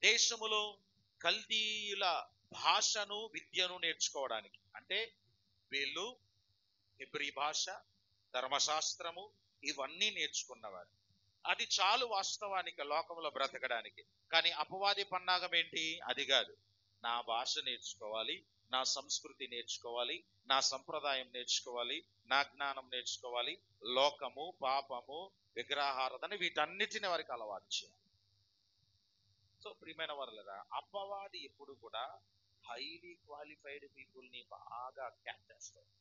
దేశములో కల్దీయుల భాషను విద్యను నేర్చుకోవడానికి, అంటే వీళ్ళు హెబ్రీ భాష, ధర్మశాస్త్రము ఇవన్నీ నేర్చుకున్నవారు. అది చాలు వాస్తవానికి లోకంలో బ్రతకడానికి. కానీ అపవాది పన్నాగం ఏంటి? అది కాదు. నా భాష నేర్చుకోవాలి, నా సంస్కృతి నేర్చుకోవాలి, నా సంప్రదాయం నేర్చుకోవాలి, నా జ్ఞానం నేర్చుకోవాలి, లోకము, పాపము, విగ్రహారాధన వీటన్నిటిని వారికి అలవాటు చేయాలి. సో ప్రియమైన వారలారా, అపవాది ఎప్పుడు కూడా హైలీ క్వాలిఫైడ్ పీపుల్ని బాగా క్యాచ్ చేస్తారు.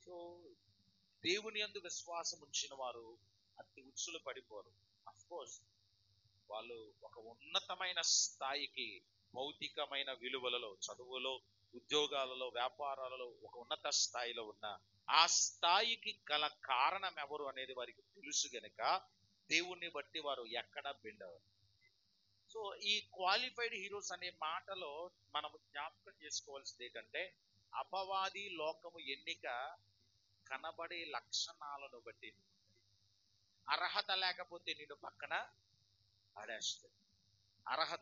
సో దేవుని యందు విశ్వాసం ఉంచిన వారు అతి ఉచ్చులు పడిపోరు. అఫ్కోర్స్ వాళ్ళు ఒక ఉన్నతమైన స్థాయికి, భౌతికమైన విలువలలో, చదువులో, ఉద్యోగాలలో, వ్యాపారాలలో ఒక ఉన్నత స్థాయిలో ఉన్న ఆ స్థాయికి గల కారణం ఎవరు అనేది వారికి తెలుసు గనుక దేవుణ్ణి బట్టి వారు ఎక్కడ బెండవరు. సో ఈ క్వాలిఫైడ్ హీరోస్ అనే మాటలో మనం జ్ఞాపకం చేసుకోవాల్సింది ఏంటంటే, అపవాది లోకము ఎన్నిక కనబడే లక్షణాలను బట్టి. అర్హత లేకపోతే నిన్ను పక్కన పడేస్తుంది.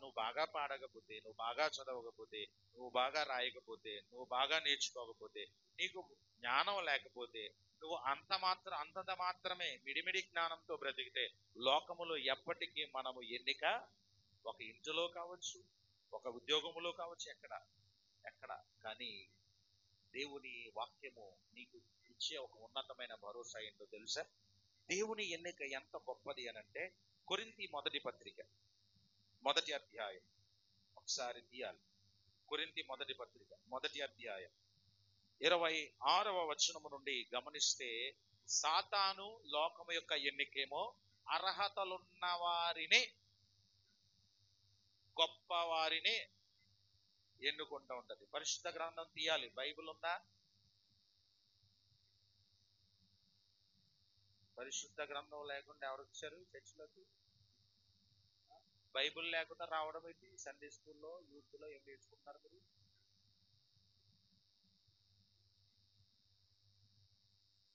నువ్వు బాగా పాడకపోతే, నువ్వు బాగా చదవకపోతే, నువ్వు బాగా రాయకపోతే, నువ్వు బాగా నేర్చుకోకపోతే, నీకు జ్ఞానం లేకపోతే, నువ్వు అంతంత మాత్రమే మిడిమిడి జ్ఞానంతో బ్రతికితే లోకములో ఎప్పటికీ మనము ఎన్నిక ఒక ఇంటిలో కావచ్చు, ఒక ఉద్యోగములో కావచ్చు, ఎక్కడ కానీ దేవుని వాక్యము నీకు ఇచ్చే ఒక ఉన్నతమైన భరోసా ఏంటో తెలుసా? దేవుని ఎన్నిక ఎంత గొప్పది అనంటే, కొరింథీ మొదటి పత్రిక 1వ అధ్యాయం ఒకసారి తీయాలి. కొరింథీ మొదటి పత్రిక 1వ అధ్యాయం 26వ వచనము నుండి గమనిస్తే, సాతాను లోకము యొక్క ఎన్నికేమో అర్హతలున్న వారినే, గొప్ప వారినే ఎన్నుకుంటూ ఉంటది. పరిశుద్ధ గ్రంథం తీయాలి. బైబిల్ ఉందా? పరిశుద్ధ గ్రంథం లేకుండా ఎవరు వచ్చారు చర్చిలోకి? బైబిల్ లేకుండా రావడం ఏంటి? సండే స్కూల్లో, యూత్లో ఏం నేర్చుకుంటున్నారు మీరు?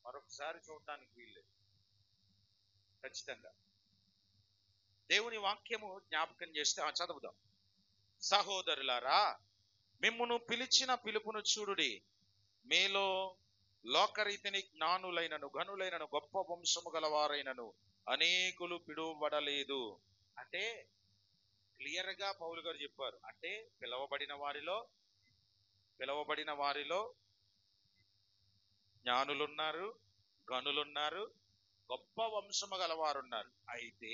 మరొకసారి చూడటానికి వీల్లేదు. ఖచ్చితంగా దేవుని వాక్యము జ్ఞాపకం చేస్తే చదువుదాం. సహోదరులారా, మిమ్మును పిలిచిన పిలుపును చూడుడి. మీలో లోకరీతిని జ్ఞానులైనను, ఘనులైనను, గొప్ప వంశము గలవారైనను అనేకులు పిలువబడలేదు. అంటే క్లియర్ గా పౌలు గారు చెప్పారు. అంటే పిలవబడిన వారిలో జ్ఞానులున్నారు, ఘనులున్నారు, గొప్ప వంశము గలవారున్నారు. అయితే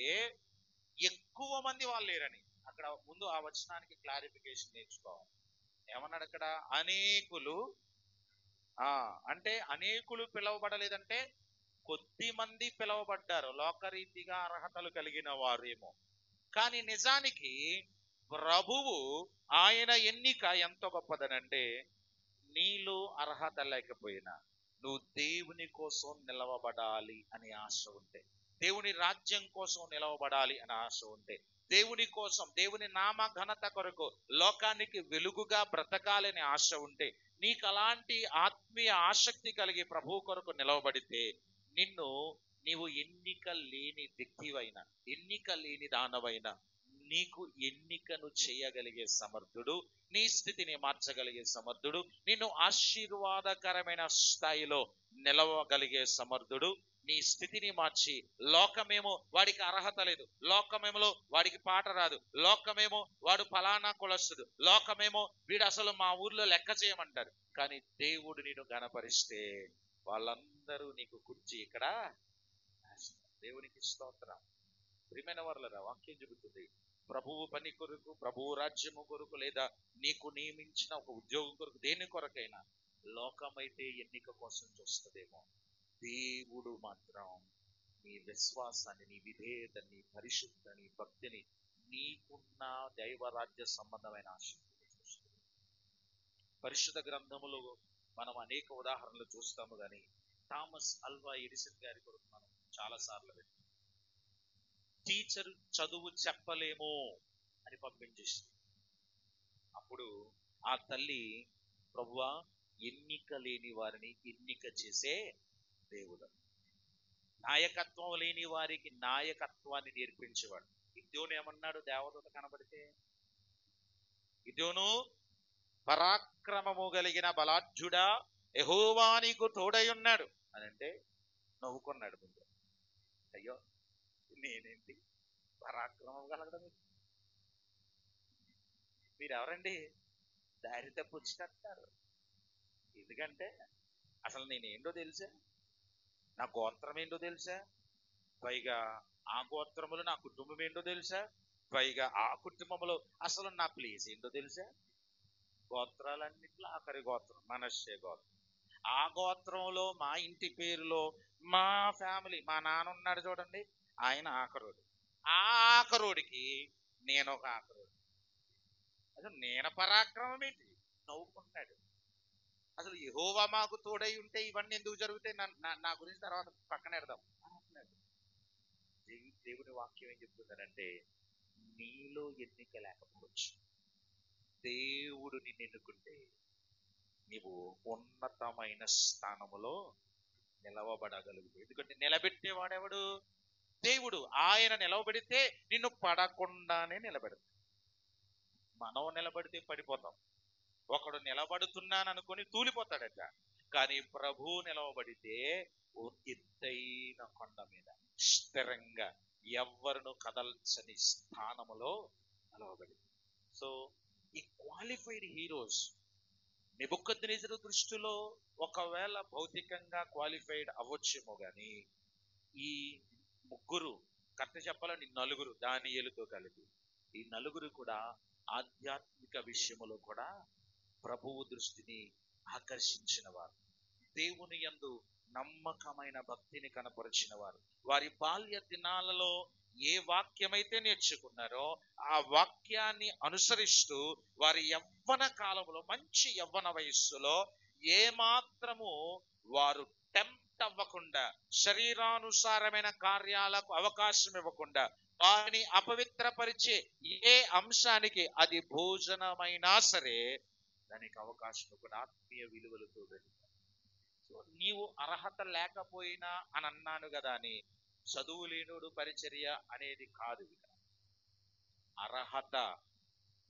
ఎక్కువ మంది వాళ్ళు లేరని. అక్కడ ముందు ఆ వచనానికి క్లారిఫికేషన్ నేర్చుకోవాలి. ఏమన్నాడు అక్కడ? అనేకులు. అంటే అనేకులు పిలవబడలేదంటే కొద్ది మంది పిలవబడ్డారు, లోకరీతిగా అర్హతలు కలిగిన వారేమో. కానీ నిజానికి ప్రభువు ఆయన ఎన్నిక ఎంత గొప్పదనంటే, నీలో అర్హత లేకపోయినా నువ్వు దేవుని కోసం నిలవబడాలి అనే ఆశ ఉంటే, దేవుని రాజ్యం కోసం నిలవబడాలి అనే ఆశ ఉంటే, దేవుని కోసం, దేవుని నామ ఘనత కొరకు లోకానికి వెలుగుగా బ్రతకాలని ఆశ ఉంటే, నీకు అలాంటి ఆత్మీయ ఆసక్తి కలిగి ప్రభు కొరకు నిలవబడితే, నీవు ఎన్నిక లేని వ్యక్తివైనా, ఎన్నిక లేని దానవైనా, నీకు ఎన్నికను చేయగలిగే సమర్థుడు, నీ స్థితిని మార్చగలిగే సమర్థుడు, నిన్ను ఆశీర్వాదకరమైన స్థాయిలో నిలవగలిగే సమర్థుడు, నీ స్థితిని మార్చి, లోకమేమో వాడికి అర్హత లేదు, లోకమేమో వాడికి పాట రాదు, లోకమేమో వాడు ఫలానా కులస్తుడు, లోకమేమో వీడు అసలు మా ఊర్లో లెక్క చేయమంటారు. కానీ దేవుడు నిన్ను గణపరిస్తే వాళ్ళందరూ నీకు కుర్చీ ఇక్కడ. దేవునికి స్తోత్రం. ప్రియమైన వారలారా, వాక్యం చెబుతుంది, ప్రభువు పని కొరకు, ప్రభువు రాజ్యము కొరకు, లేదా నీకు నియమించిన ఒక ఉద్యోగం కొరకు, దేని కొరకైనా లోకమైతే ఎన్నిక కోసం చూస్తుందేమో, దేవుడు మాత్రం నీ విశ్వాసాన్ని, నీ విధేయత, నీ పరిశుద్ధ, నీ భక్తిని, నీకున్న దైవరాజ్య సంబంధమైన ఆశక్తిని చూస్తుంది. పరిశుద్ధ గ్రంథములో మనం అనేక ఉదాహరణలు చూస్తాము, కానీ థామస్ అల్వా ఎడిసన్ గారి కొరకు మనం చాలా సార్లు వింటాం. టీచర్ చదువు చెప్పలేమో అని పంపించేసింది. అప్పుడు ఆ తల్లి, ప్రభువా, ఎన్నిక లేని వారిని ఎన్నిక చేసే దేవుడు, నాయకత్వం లేని వారికి నాయకత్వాన్ని నేర్పించేవాడు. గిద్యోను ఏమన్నాడు దేవదూత కనబడితే? గిద్యోను, పరాక్రమము కలిగిన బలాఢ్యుడా, యెహోవా నీకు తోడై ఉన్నాడు అని అంటే నవ్వుకున్నాడు ముందు. అయ్యో, నేనేంటి పరాక్రమం కలగడం? మీరెవరండి దారి తప్పుచ్చుకుంటారు? ఎందుకంటే అసలు నేనేంటో తెలుసా, నా గోత్రం ఏంటో తెలుసా, పైగా ఆ గోత్రములు నా కుటుంబం ఏంటో తెలుసా, పైగా ఆ కుటుంబంలో అసలు నా ప్లేస్ ఏంటో తెలుసా. గోత్రాలన్నింటిలో ఆఖరి గోత్రం మనష్షే గోత్రం. ఆ గోత్రంలో మా ఇంటి పేరులో మా ఫ్యామిలీ, మా నాన్న ఉన్నాడు చూడండి, ఆయన ఆఖరోడు. ఆ ఆఖరోడికి నేను ఒక ఆఖరోడు. అసలు నేను పరాక్రమం ఏంటి? నవ్వుకుంటున్నాడు. అసలు యెహోవా మాకు తోడై ఉంటే ఇవన్నీ ఎందుకు జరుగుతాయి? నా గురించి తర్వాత పక్కన ఎడదాం అంటున్నాడు. దేవుని వాక్యం ఏం చెప్తుందంటే, నీలో ఎన్నిక లేకపోవచ్చు, దేవుడు నిన్ను ఎన్నుకుంటే నీవు ఉన్నతమైన స్థానములో నిలవబడగలుగుతావు. ఎందుకంటే నిలబెట్టేవాడెవడు? దేవుడు. ఆయన నిలవబెడితే నిన్ను పడకుండానే నిలబెడతాడు. మనం నిలబడితే పడిపోతాం. ఒకడు నిలబడుతున్నాను అనుకొని తూలిపోతాడట. కానీ ప్రభు నిలవబడితే ఎత్తైన కొండ మీద స్థిరంగా ఎవ్వరును కదల్చని స్థానములో నిలవబడింది. సో ఈ క్వాలిఫైడ్ హీరోస్ నెబుకద్నెజరు దృష్టిలో ఒకవేళ భౌతికంగా క్వాలిఫైడ్ అవ్వచ్చేమో, కానీ ఈ ముగ్గురు, కరెక్ట్ చెప్పాలని నలుగురు, దానియేలుతో కలిపి ఈ నలుగురు కూడా ఆధ్యాత్మిక విషయములో కూడా ప్రభువు దృష్టిని ఆకర్షించిన వారు, దేవుని యందు నమ్మకమైన భక్తిని కనపరిచిన వారు. వారి బాల్య దినాలలో ఏ వాక్యమైతే నేర్చుకున్నారో ఆ వాక్యాన్ని అనుసరిస్తూ వారి యవ్వన కాలంలో, మంచి యవ్వన వయస్సులో ఏమాత్రము వారు టెంప్ట్ అవ్వకుండా, శరీరానుసారమైన కార్యాలకు అవకాశం ఇవ్వకుండా, వారిని అపవిత్రపరిచే ఏ అంశానికి, అది భోజనమైనా సరే, దానికి అవకాశం కూడా ఆత్మీయ విలువలతో వెళ్తారు. సో నీవు అర్హత లేకపోయినా అని అన్నాను కదా అని చదువు లేనుడు పరిచర్య అనేది కాదు. అర్హత,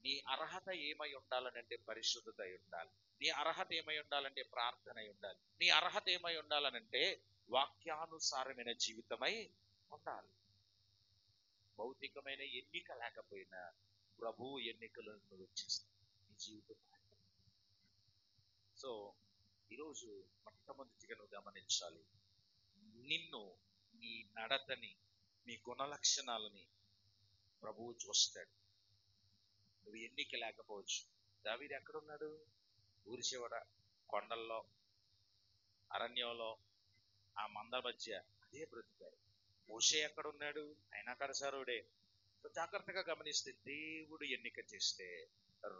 నీ అర్హత ఏమై ఉండాలనంటే పరిశుద్ధత అయి ఉండాలి. నీ అర్హత ఏమై ఉండాలంటే ప్రార్థన అయి ఉండాలి. నీ అర్హత ఏమై ఉండాలనంటే వాక్యానుసారమైన జీవితమై ఉండాలి. భౌతికమైన ఎన్నిక లేకపోయినా ప్రభువు ఎన్నికలను వచ్చేస్తాయి నీ జీవితం. సో ఈరోజు మొట్టమొదటిగా నువ్వు గమనించాలి, నిన్ను, నీ నడతని, నీ గుణలక్షణాలని ప్రభువు చూస్తాడు. నువ్వు ఎన్నిక లేకపోవచ్చు. దావీదు ఎక్కడున్నాడు? ఊరి చివర, కొండల్లో, అరణ్యంలో, ఆ మంద మధ్య అదే బ్రతికాడు. మోషే ఎక్కడున్నాడు? ఆయన కరసారుడే. జాగ్రత్తగా గమనిస్తే దేవుడు ఎన్నిక చేస్తే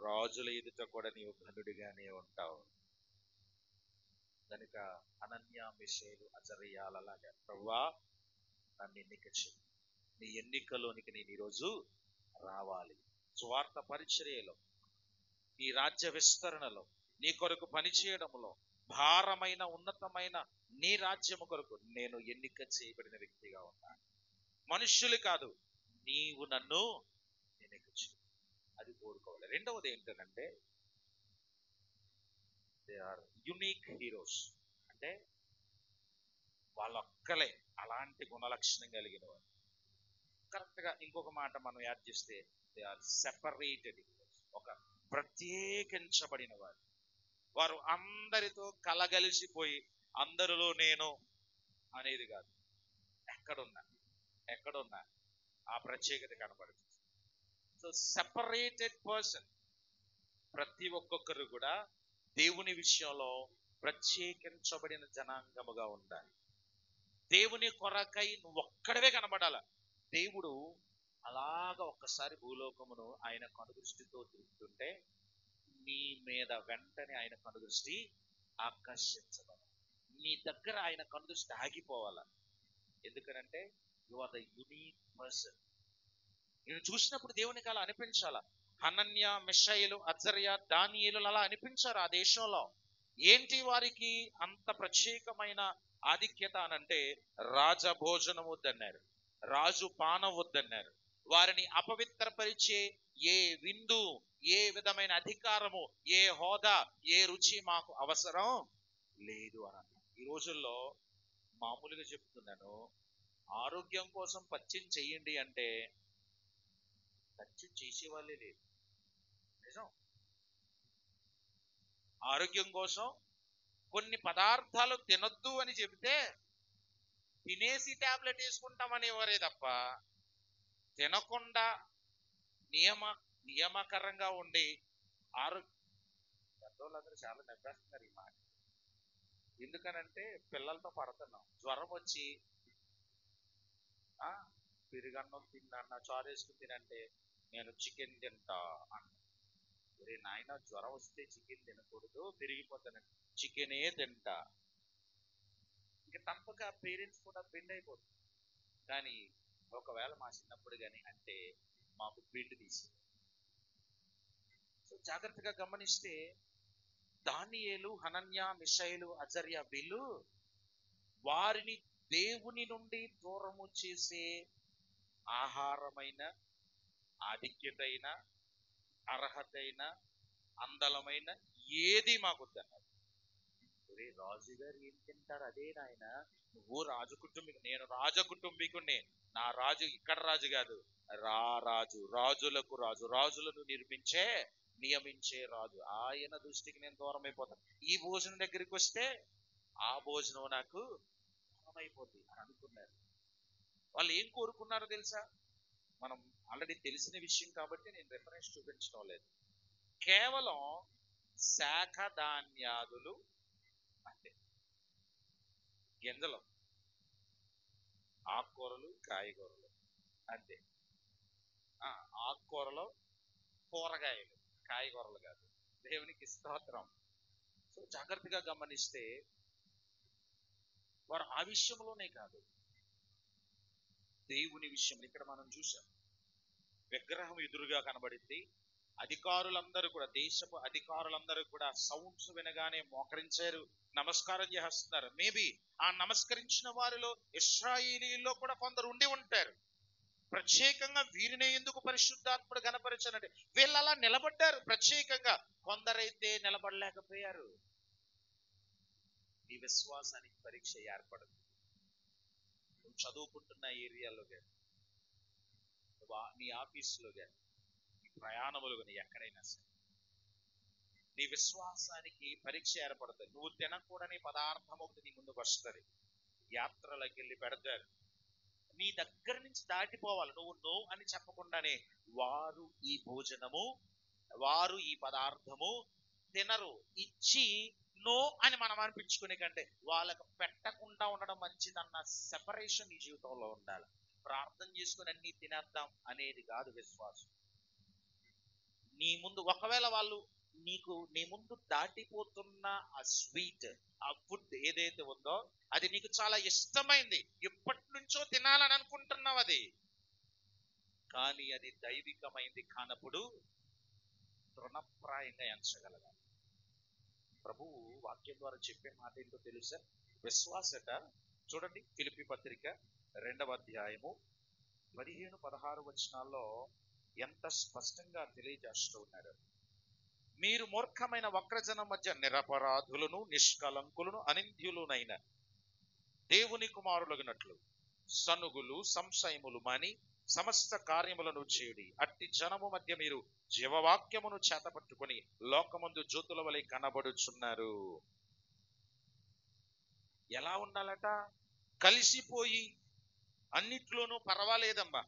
రాజుల ఎదుట కూడా నీవు ఘనుడిగానే ఉంటావు. కనుక అనన్య, మిషేలు, అజర్యాలలాగా ప్రభువా నన్ను ఎన్నిక చేయి. నీ ఎన్నికలోనికి నేను ఈరోజు రావాలి. స్వార్థ పరిచర్యలో, నీ రాజ్య విస్తరణలో, నీ కొరకు పనిచేయడంలో, భారమైన ఉన్నతమైన నీ రాజ్యము కొరకు నేను ఎన్నిక చేయబడిన వ్యక్తిగా ఉన్నాను. మనుష్యులు కాదు, నీవు నన్ను ఎన్నిక చేయి. అది కోరుకోవాలి. రెండవది ఏంటంటే దే ఆర్ యునిక్ హీరోస్. అంటే వాళ్ళొక్కలే అలాంటి గుణలక్షణం కలిగిన వారు. కరెక్ట్ గా ఇంకొక మాట మనం యాడ్ చేస్తే దే ఆర్ సెపరేటెడ్, ఒక ప్రత్యేకించబడిన వారు. వారు అందరితో కలగలిసిపోయి అందరిలో నేను అనేది కాదు. ఎక్కడున్నా ఆ ప్రత్యేకత కనబడుతుంది. So separated person. ప్రతి ఒక్కొక్కరు కూడా దేవుని విషయంలో ప్రత్యేకించబడిన జనాంగముగా ఉండాలి. దేవుని కొరకై నువ్వు ఒక్కడవే కనబడాల. దేవుడు అలాగా ఒక్కసారి భూలోకమును ఆయన కనుదృష్టితో తిరుగుతుంటే నీ మీద వెంటనే ఆయన కనుదృష్టి ఆకర్షించబడాలి. నీ దగ్గర ఆయన కనుదృష్టి ఆగిపోవాల. ఎందుకనంటే you are the unique person. నేను చూసినప్పుడు దేవునికి అలా అనిపించాల. హనన్య, మిషాయేలు, అజర్య, దానియేలు అలా అనిపించారు ఆ దేశంలో. ఏంటి వారికి అంత ప్రత్యేకమైన ఆధిక్యత అనంటే రాజభోజనం వద్దన్నారు, రాజు పానం వద్దన్నారు. వారిని అపవిత్రపరిచే ఏ విందు, ఏ విధమైన అధికారము, ఏ హోదా, ఏ రుచి మాకు అవసరం లేదు అని అన్నారు. ఈ రోజుల్లో మామూలుగా చెప్తున్నాను, ఆరోగ్యం కోసం పచ్చిం చెయ్యండి అంటే పచ్చిం చేసే వాళ్ళే లేదు. నిజం. ఆరోగ్యం కోసం కొన్ని పదార్థాలు తినొద్దు అని చెబితే తినేసి టాబ్లెట్ వేసుకుంటామనేవారే తప్ప తినకుండా నియమకరంగా ఉండి పెద్దోళ్ళందరూ చాలా నవ్వేస్తున్నారు ఈ మాట. ఎందుకనంటే పిల్లలతో పడుతున్నాం. జ్వరం వచ్చి పెరుగన్నం తిన్నా, చారు వేసుకుని తినంటే నేను చికెన్ తింటా అన్న. ఒరే నాయన, జ్వరం వస్తే చికెన్ తినకూడదు, పెరిగిపోతాను, చికెనే తింటా. ఇంకా తప్పక పేరెంట్స్ కూడా బెండ్ అయిపోతుంది. కానీ ఒకవేళ మా చిన్నప్పుడు కానీ అంటే మాకు బెండ్ తీసి. సో జాగ్రత్తగా గమనిస్తే దానియేలు, హనన్య, మిషాయేలు, అజర్య వీళ్ళు వారిని దేవుని నుండి దూరము చేసే ఆహారమైన, ఆధిక్యతైన, అర్హతైన, అందలమైన ఏది మాకొద్దన్నారు. రాజుగారు ఏం తింటారు అదే నాయన, నువ్వు రాజు కుటుంబీకు, నేను రాజ కుటుంబీకుణ్ణి, నా రాజు ఇక్కడ రాజు కాదు, రాజు, రాజులకు రాజు, రాజులను నియమించే రాజు, ఆయన దృష్టికి నేను దూరం అయిపోతాను. ఈ భోజనం దగ్గరికి వస్తే ఆ భోజనం నాకు దూరం అయిపోతుంది అని అనుకున్నారు. వాళ్ళు ఏం కోరుకున్నారో తెలుసా? మనం ఆల్రెడీ తెలిసిన విషయం కాబట్టి నేను రెఫరెన్స్ చూపించడం లేదు. కేవలం శాఖ ధాన్యాదులు అంటే గింజలు, ఆకుకూరలు, కాయగూరలు అంతే. ఆకుకూరలు, కూరగాయలు, కాయగూరలు కాదు. దేవునికి స్తోత్రం. సో జాగ్రత్తగా గమనిస్తే వారు ఆ విషయంలోనే కాదు, దేవుని విషయంలో ఇక్కడ మనం చూసాం. విగ్రహం ఎదురుగా కనబడింది. అధికారులందరూ కూడా, దేశపు అధికారులందరూ కూడా సౌండ్స్ వినగానే మోకరించారు, నమస్కారం చేస్తున్నారు. మేబీ ఆ నమస్కరించిన వారిలో ఇశ్రాయేలీల్లో కూడా కొందరు ఉండి ఉంటారు. ప్రత్యేకంగా వీరినే ఎందుకు పరిశుద్ధాత్ముడు గణపరచనంటే వీళ్ళు అలా నిలబడ్డారు ప్రత్యేకంగా. కొందరైతే నిలబడలేకపోయారు. నీ విశ్వాసానికి పరీక్ష ఏర్పడదు. నువ్వు చదువుకుంటున్న ఏరియాలో కానీ, నీ ఆఫీసులో కానీ, నీ ప్రయాణములు కానీ, ఎక్కడైనా సరే నీ విశ్వాసానికి పరీక్ష ఏర్పడుతుంది. నువ్వు తినకూడని పదార్థం ఒకటి నీ ముందుకు వస్తుంది. యాత్రలకు వెళ్ళి పెడతారు, నీ దగ్గర నుంచి దాటిపోవాలి. నువ్వు నో అని చెప్పకుండానే వారు ఈ భోజనము, వారు ఈ పదార్థము తినరు, ఇచ్చి నో అని మనం అనిపించుకునే కంటే వాళ్ళకు పెట్టకుండా ఉండడం మంచిదన్న సెపరేషన్ నీ జీవితంలో ఉండాలి. ప్రార్థన చేసుకుని అన్ని తినేద్దాం అనేది కాదు విశ్వాసం. నీ ముందు ఒకవేళ వాళ్ళు నీ ముందు దాటిపోతున్న ఆ స్వీట్, ఆ ఫుడ్ ఏదైతే ఉందో అది నీకు చాలా ఇష్టమైంది, ఎప్పటి నుంచో తినాలని అనుకుంటున్నావు అది, కానీ అది దైవికమైంది కానప్పుడు తృణప్రాయంగా ఎంచగలగాలి. ప్రభువు వాక్యం ద్వారా చెప్పే మాట ఏంటో తెలుసా? విశ్వాసట చూడండి, ఫిలిప్పీ పత్రిక 2వ అధ్యాయము 15-16 వచనాల్లో ఎంత స్పష్టంగా తెలియజేస్తూ ఉన్నారు. మీరు మూర్ఖమైన వక్రజనం మధ్య నిరపరాధులను, నిష్కలంకులను, అనింద్యులునైన దేవుని కుమారులగినట్లు సనుగులు సంశయములు మాని సమస్త కార్యములను చేయుడి. అట్టి జనము మధ్య మీరు జీవవాక్యమును చేతపట్టుకొని లోకమందు జ్యోతుల వలె కనబడుచున్నారు. ఎలా ఉండాలట? కలిసిపోయి అన్నిట్లోనూ పర్వాలేదమ్మా.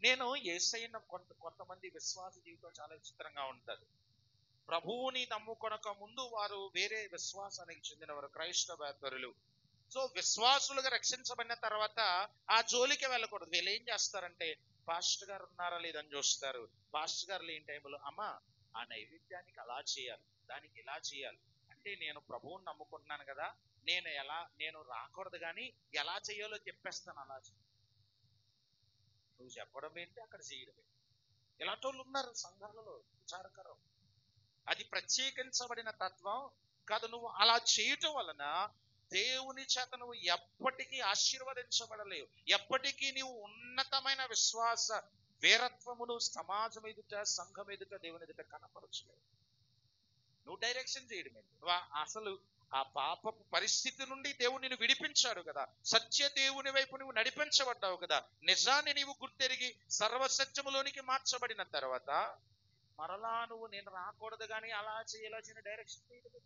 నేను యేసయ్యను కొంతమంది విశ్వాస జీవితం చాలా విచిత్రంగా ఉంటారు. ప్రభువుని నమ్ముకొనక ముందు వారు వేరే విశ్వాసానికి చెందినవారు, క్రైస్తవేతరులు. సో విశ్వాసులుగా రక్షించబడిన తర్వాత ఆ జోలికి వెళ్ళకూడదు. వీళ్ళు ఏం చేస్తారంటే, పాస్టర్ గారు ఉన్నారా లేదని చూస్తారు. పాస్టర్ గారు లేని టైంలో అమ్మా ఆ నైవేద్యానికి అలా చేయాలి, దానికి ఇలా చేయాలి అంటే, నేను ప్రభువుని నమ్ముకుంటున్నాను కదా, నేను రాకూడదు కానీ ఎలా చేయాలో చెప్పేస్తాను. అలా నువ్వు చెప్పడం ఏంటి, అక్కడ చేయడం ఏంటి? ఇలాంటి వాళ్ళు ఉన్నారు సంఘాలలో, విచారకరం. అది ప్రత్యేకించబడిన తత్వం కాదు. నువ్వు అలా చేయటం వలన దేవుని చేత నువ్వు ఎప్పటికీ ఆశీర్వదించబడలేవు. ఎప్పటికీ నీవు ఉన్నతమైన విశ్వాస వీరత్వమును సమాజం ఎదుట, సంఘం ఎదుట, దేవుని ఎదుట కనపరచలేవు. నువ్వు డైరెక్షన్ చేయడమే. అసలు ఆ పాపపు పరిస్థితి నుండి దేవుడు నిన్ను విడిపించాడు కదా, సత్య దేవుని వైపు నువ్వు నడిపించబడ్డావు కదా, నిజాన్ని నీవు గుర్తెరిగి సర్వసత్యములోనికి మార్చబడిన తర్వాత మరలా నువ్వు నేను రాకూడదు కానీ అలా చేయాల్సిన డైరెక్షన్ చేయడం,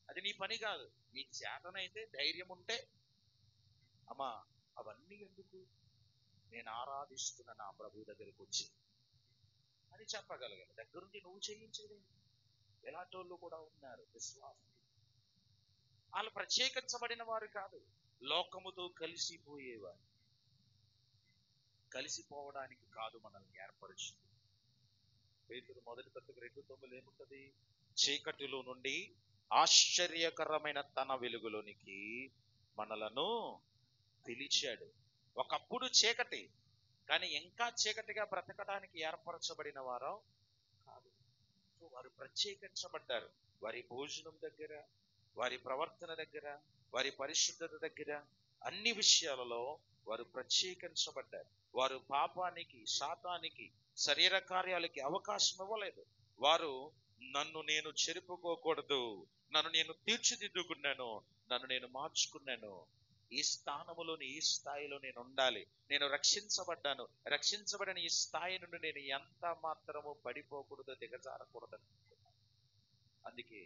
అది నీ పని కాదు. నీ చేతనైతే ధైర్యం ఉంటే అమ్మా అవన్నీ ఎందుకు, నేను ఆరాధిస్తున్న నా ప్రభు దగ్గరికి వచ్చి అని చెప్పగలగాలి. దగ్గరుండి నువ్వు చేయించేది. ఎలాంటోళ్ళు కూడా ఉన్నారు విశ్వాసం, వాళ్ళు ప్రత్యేకించబడిన వారు కాదు, లోకముతో కలిసిపోయేవారు. కలిసిపోవడానికి కాదు మనల్ని ఏర్పరిచింది. పేతురు మొదటి పత్రిక 2:9 ఏముంటది? చీకటిలో నుండి ఆశ్చర్యకరమైన తన వెలుగులోనికి మనలను పిలిచాడు. ఒకప్పుడు చీకటి, కానీ ఇంకా చీకటిగా బ్రతకడానికి ఏర్పరచబడిన వారు కాదు. వారు ప్రత్యేకించబడ్డారు. వారి భోజనం దగ్గర, వారి ప్రవర్తన దగ్గర, వారి పరిశుద్ధత దగ్గర, అన్ని విషయాలలో వారు ప్రత్యేకించబడ్డారు. వారు పాపానికి, శాతానికి, శరీర కార్యాలకి అవకాశం ఇవ్వలేదు. వారు నన్ను నేను చెరుపుకోకూడదు, నన్ను నేను తీర్చిదిద్దుకున్నాను, నన్ను నేను మార్చుకున్నాను, ఈ స్థానములోని ఈ స్థాయిలో నేను ఉండాలి, నేను రక్షించబడ్డాను, రక్షించబడిన ఈ స్థాయి నుండి నేను ఎంత మాత్రము పడిపోకూడదు, దిగజారకూడదు. అందుకే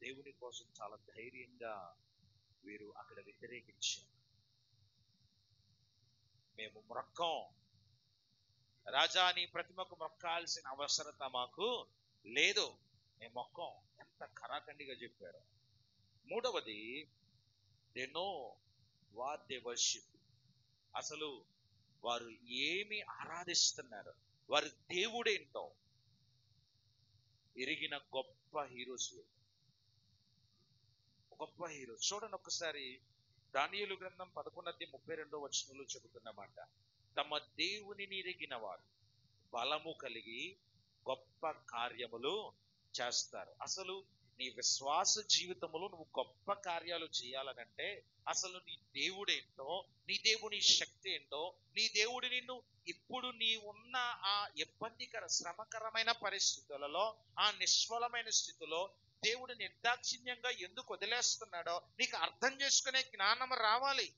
దేవుని కోసం చాలా ధైర్యంగా వీరు అక్కడ వ్యతిరేకించారు. మేము మొక్కం, రాజా నీ ప్రతిమకు మొక్కాల్సిన అవసరత మాకు లేదు, మేము మొక్కం. ఎంత ఖరాఖండిగా చెప్పారు. మూడవది, they know what they worship. అసలు వారు ఏమి ఆరాధిస్తున్నారు, వారి దేవుడేంటో ఎరిగిన గొప్ప హీరోస్. గొప్ప హీరోస్ చూడండి ఒకసారి. దానియేలు గ్రంథం 11:32 చెబుతున్నమాట. తమ దేవుని ఎరిగిన వారు బలము కలిగి గొప్ప కార్యములు చేస్తారు. అసలు నీ విశ్వాస జీవితంలో నువ్వు గొప్ప కార్యాలు చేయాలనంటే అసలు నీ దేవుడేంటో, నీ దేవుని శక్తి ఏంటో, నీ దేవుడు నిన్ను ఇప్పుడు నీ ఉన్న ఆ ఇబ్బందికర శ్రమకరమైన పరిస్థితులలో, ఆ నిష్ఫలమైన స్థితిలో దేవుడు నిర్దాక్షిణ్యంగా ఎందుకు వదిలేస్తున్నాడో నీకు అర్థం చేసుకునే జ్ఞానం రావాలి.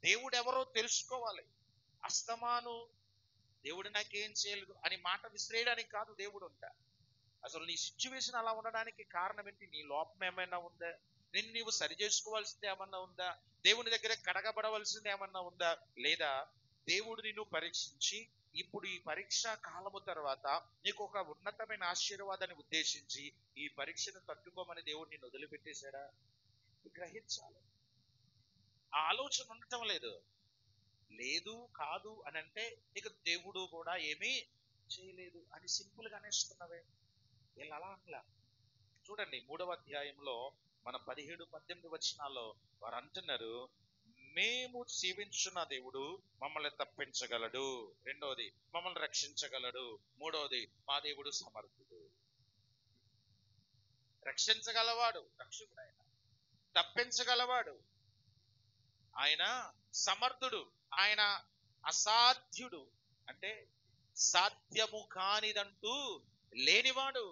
దేవుడు ఎవరో తెలుసుకోవాలి. అస్తమాను దేవుడు నాకేం చేయలేదు అని మాట విసిరేయడానికి కాదు దేవుడు ఉంటా. అసలు నీ సిచ్యువేషన్ అలా ఉండడానికి కారణం ఏంటి? నీ లోపం ఏమైనా ఉందా? నిన్ను నీవు సరి చేసుకోవాల్సింది ఏమన్నా ఉందా? దేవుని దగ్గర కడగబడవలసింది ఏమన్నా ఉందా? లేదా దేవుడు నిన్ను పరీక్షించి ఇప్పుడు ఈ పరీక్షా కాలము తర్వాత నీకు ఒక ఉన్నతమైన ఆశీర్వాదాన్ని ఉద్దేశించి ఈ పరీక్షను తట్టుకోమని దేవుడు నిన్ను వదిలిపెట్టేశాడా? గ్రహించాలి. ఆ ఆలోచన ఉండటం లేదు. లేదు కాదు అని అంటే నీకు దేవుడు కూడా ఏమీ చేయలేదు అని సింపుల్ గా అనేస్తున్నావే. వీళ్ళు అలా అనలా. చూడండి 3వ అధ్యాయంలో మన 17-18 వచనాల్లో వారు అంటున్నారు, మేము జీవించున్న దేవుడు మమ్మల్ని తప్పించగలడు, రెండవది మమ్మల్ని రక్షించగలడు, మూడవది మా దేవుడు సమర్థుడు. రక్షించగలవాడు రక్షకుడు, ఆయన తప్పించగలవాడు, ఆయన సమర్థుడు, ఆయన అసాధ్యుడు అంటే సాధ్యము కానిదంటూ లేనివాడు.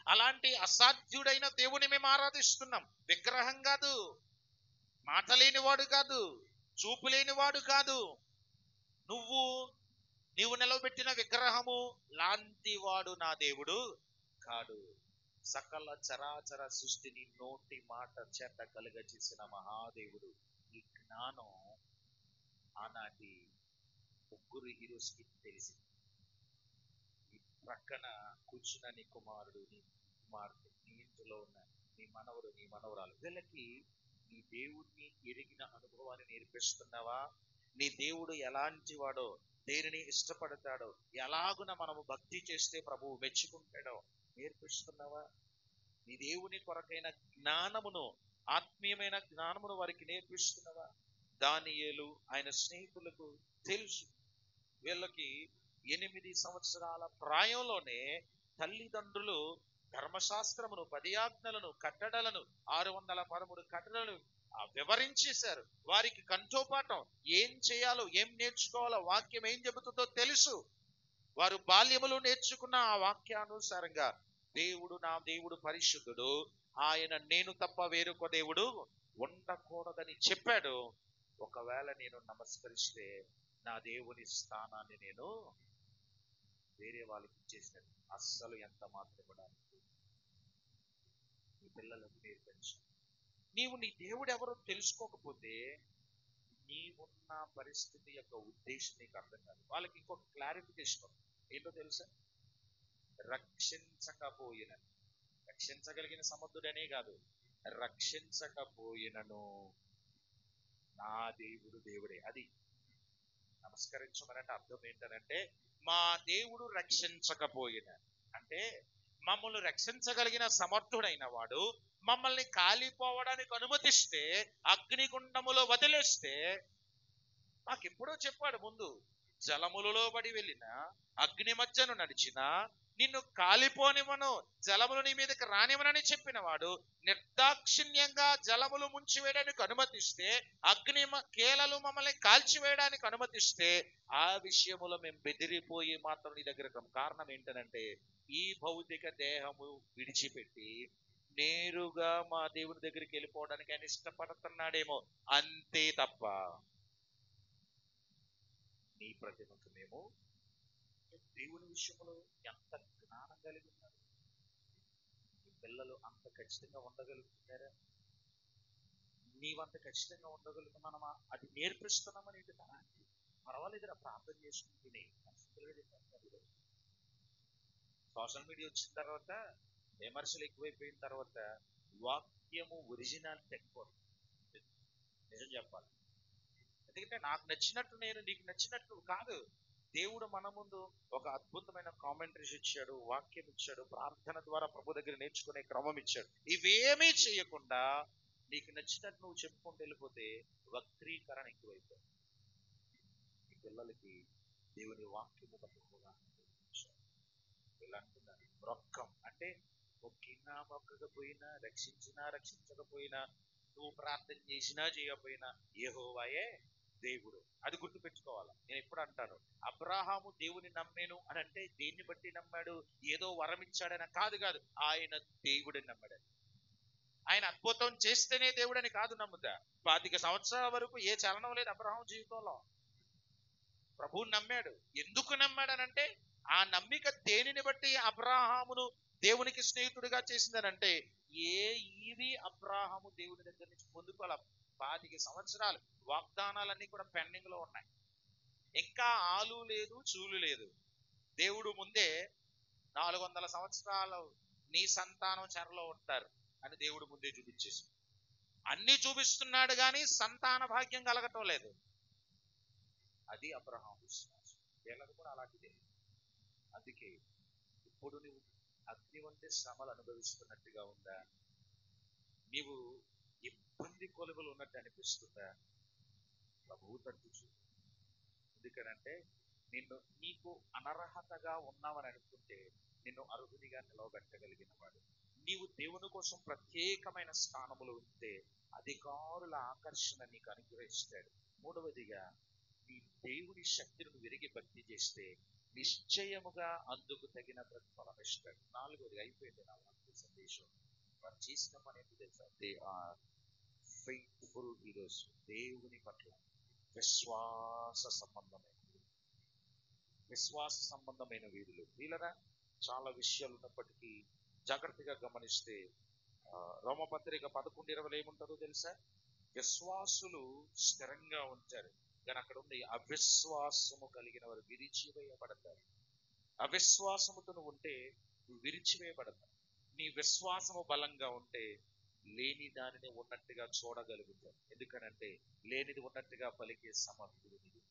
అలాంటి అసాధ్యుడైన దేవుని మేము ఆరాధిస్తున్నాం. విగ్రహం కాదు, మాట లేనివాడు కాదు, చూపు లేనివాడు కాదు. నీవు నిలవబెట్టిన విగ్రహము లాంటి వాడు నా దేవుడు కాడు. సకల చరాచర సృష్టిని నోటి మాట చేత కలుగజేసిన మహాదేవుడు. ఈ జ్ఞానం ఆనాటి ముగ్గురు హీరోస్కి తెలిసింది. ఈ ప్రక్కన కూర్చున్న నీ కుమారుడు, నీ కుమార్తె, నీ ఇంట్లో ఉన్న నీ మనవడు, నీ మనవరాలు, వీళ్ళకి నీ దేవుడిని ఎరిగిన అనుభవాన్ని నేర్పిస్తున్నావా? నీ దేవుడు ఎలాంటి వాడో, దేనిని ఇష్టపడతాడో, ఎలాగున మనము భక్తి చేస్తే ప్రభువు మెచ్చుకుంటాడో నేర్పిస్తున్నావా? నీ దేవుని కొరకైన జ్ఞానమును, ఆత్మీయమైన జ్ఞానమును వారికి నేర్పిస్తున్నావా? దానియేలు ఆయన స్నేహితులకు తెలుసు. వీళ్ళకి 8 సంవత్సరాల ప్రాయంలోనే తల్లిదండ్రులు ధర్మశాస్త్రమును, 10 ఆజ్ఞలను, కట్టడలను, 613 కట్టడలను వివరించేశారు. వారికి కంఠోపాఠం, ఏం చేయాలో, ఏం నేర్చుకోవాలో, వాక్యం ఏం చెబుతుందో తెలుసు. వారు బాల్యములో నేర్చుకున్న ఆ వాక్యానుసారంగా దేవుడు నా దేవుడు పరిశుద్ధుడు, ఆయన నేను తప్ప వేరొక దేవుడు ఉండకూడదని చెప్పాడు. ఒకవేళ నేను నమస్కరిస్తే నా దేవుని స్థానాన్ని నేను వేరే వాళ్ళకి ఇచ్చేసినట్టు. అస్సలు ఎంత మాత్రం కూడా ఈ పిల్లలకు నేర్పించు. నీవు నీ దేవుడు ఎవరో తెలుసుకోకపోతే నీవున్న పరిస్థితి యొక్క ఉద్దేశం నీకు అర్థం కాదు. వాళ్ళకి ఇంకొక క్లారిఫికేషన్ ఏంటో తెలుసా? రక్షించగలిగిన సమర్థుడనే కాదు, రక్షించకపోయినను నా దేవుడు దేవుడే. అది నమస్కరించమనంటే అర్థం ఏంటనంటే, మా దేవుడు రక్షించకపోయిన అంటే మమ్మల్ని రక్షించగలిగిన సమర్థుడైన వాడు మమ్మల్ని కాలిపోవడానికి అనుమతిస్తే, అగ్నిగుండములో వదిలేస్తే, మాకెప్పుడో చెప్పాడు ముందు, జలములలో పడి వెళ్ళిన, అగ్ని మధ్యను నడిచిన, నిన్ను కాలిపోనివను, జలములు నీ మీదకి రానివనని చెప్పిన వాడు నిర్దాక్షిణ్యంగా జలములు ముంచివేయడానికి అనుమతిస్తే, అగ్ని కేలలు మమ్మల్ని కాల్చివేయడానికి అనుమతిస్తే, ఆ విషయములో మేము బెదిరిపోయి మాత్రం నీ దగ్గర. కారణం ఏంటనంటే, ఈ భౌతిక దేహము విడిచిపెట్టి నేరుగా మా దేవుని దగ్గరికి వెళ్ళిపోవడానికి ఆయన ఇష్టపడుతున్నాడేమో, అంతే తప్ప నీ ప్రతిమకు మేము దేవుని విషయంలో ఎంత జ్ఞానం కలిగి ఉన్నారు. ఈ పిల్లలు అంత ఖచ్చితంగా ఉండగలుగుతున్నారా? నీవంత ఖచ్చితంగా ఉండగలుగుతున్నామా? అది నేర్పిస్తున్నామని పర్వాలేదురా, ప్రార్థన చేసుకుంటూనే. సోషల్ మీడియా వచ్చిన తర్వాత, విమర్శలు ఎక్కువైపోయిన తర్వాత వాక్యము ఒరిజినాలిటీ ఎక్కువ. నిజం చెప్పాలి. ఎందుకంటే నాకు నచ్చినట్టు నేను నీకు నచ్చినట్టు కాదు. దేవుడు మన ముందు ఒక అద్భుతమైన కామెంటరీస్ ఇచ్చాడు, వాక్యం ఇచ్చాడు, ప్రార్థన ద్వారా ప్రభు దగ్గర నేర్చుకునే క్రమం ఇచ్చాడు. ఇవేమీ చేయకుండా నీకు నచ్చినట్టు నువ్వు చెప్పుకుంటూ వెళ్ళిపోతే వక్రీకరణ ఎక్కువైపోయింది. ఈ పిల్లలకి దేవుని వాక్యము తప్పకుండా అంటున్నారు. రొక్కం అంటే మొక్కినా మొక్కకపోయినా, రక్షించినా రక్షించకపోయినా, నువ్వు ప్రార్థన చేసినా చేయకపోయినా యెహోవాయే దేవుడు. అది గుర్తుపెట్టుకోవాలి. నేను ఎప్పుడు అంటాను, అబ్రాహాము దేవుని నమ్మేను అని అంటే దేన్ని బట్టి నమ్మాడు? ఏదో వరం ఇచ్చాడని కాదు. ఆయన దేవుడిని నమ్మాడు. ఆయన అద్భుతం చేస్తేనే దేవుడని కాదు నమ్ముతా. 25 సంవత్సరాల వరకు ఏ చలనం లేదు అబ్రహాం జీవితంలో. ప్రభువుని నమ్మాడు. ఎందుకు నమ్మాడనంటే, ఆ నమ్మిక దేనిని బట్టి అబ్రాహామును దేవునికి స్నేహితుడిగా చేసిందనంటే, ఈవి అబ్రాహాము దేవుని దగ్గర నుంచి ముందుకు అలా 25 సంవత్సరాలు వాగ్దానాలన్నీ కూడా పెండింగ్ లో ఉన్నాయి. ఇంకా ఆలు లేదు, చూలు లేదు. దేవుడు ముందే 400 సంవత్సరాలు నీ సంతానం చెరలో ఉంటారు అని దేవుడు ముందే చూపించేసి, అన్ని చూపిస్తున్నాడు కానీ సంతాన భాగ్యం కలగటం లేదు. అది అబ్రహాం విశ్వాసం. వీళ్ళకు కూడా అలాంటిదే. అందుకే ఇప్పుడు నువ్వు అగ్ని వంటి శ్రమలు అనుభవిస్తున్నట్టుగా ఉందా? నీవు ఇబ్బంది కొలుగులు ఉన్నట్టు అనిపిస్తుందా? ప్రభువు తట్టు చూడు. ఎందుకనంటే, నీకు అనర్హతగా ఉన్నావని అనుకుంటే నిన్ను అర్హుడిగా నిలవబెట్టగలిగిన వాడు. నీవు దేవుని కోసం ప్రత్యేకమైన స్థానములు ఉంటే అధికారుల ఆకర్షణ నీకు అనుగ్రహిస్తాడు. మూడవదిగా, నీ దేవుని శక్తిని విరిగి భక్తి చేస్తే నిశ్చయముగా అందుకు తగిన ప్రతిఫలం ఇస్తాడు. 4వది అయిపోయింది నా సందేశం. వారు చేసిన పని ఏంటి తెలుసా? They are faithful heroes. దేవుని పట్ల విశ్వాస సంబంధమైన వీరులు. వీళ్ళరా చాలా విషయాలు ఉన్నప్పటికీ జాగ్రత్తగా గమనిస్తే రోమపత్రిక 11:20 ఏముంటుందో తెలుసా? విశ్వాసులు స్థిరంగా ఉంటారు, కానీ అక్కడ ఉంది అవిశ్వాసము కలిగిన వారు విరిచివేయబడతారు. అవిశ్వాసముతో నువ్వు ఉంటే నువ్వు విరిచివేయబడతావు. నీ విశ్వాసము బలంగా ఉంటే లేని దానిని ఉన్నట్టుగా చూడగలుగుతావు. ఎందుకనంటే లేనిది ఉన్నట్టుగా పలికే సమర్థుడు నీవు.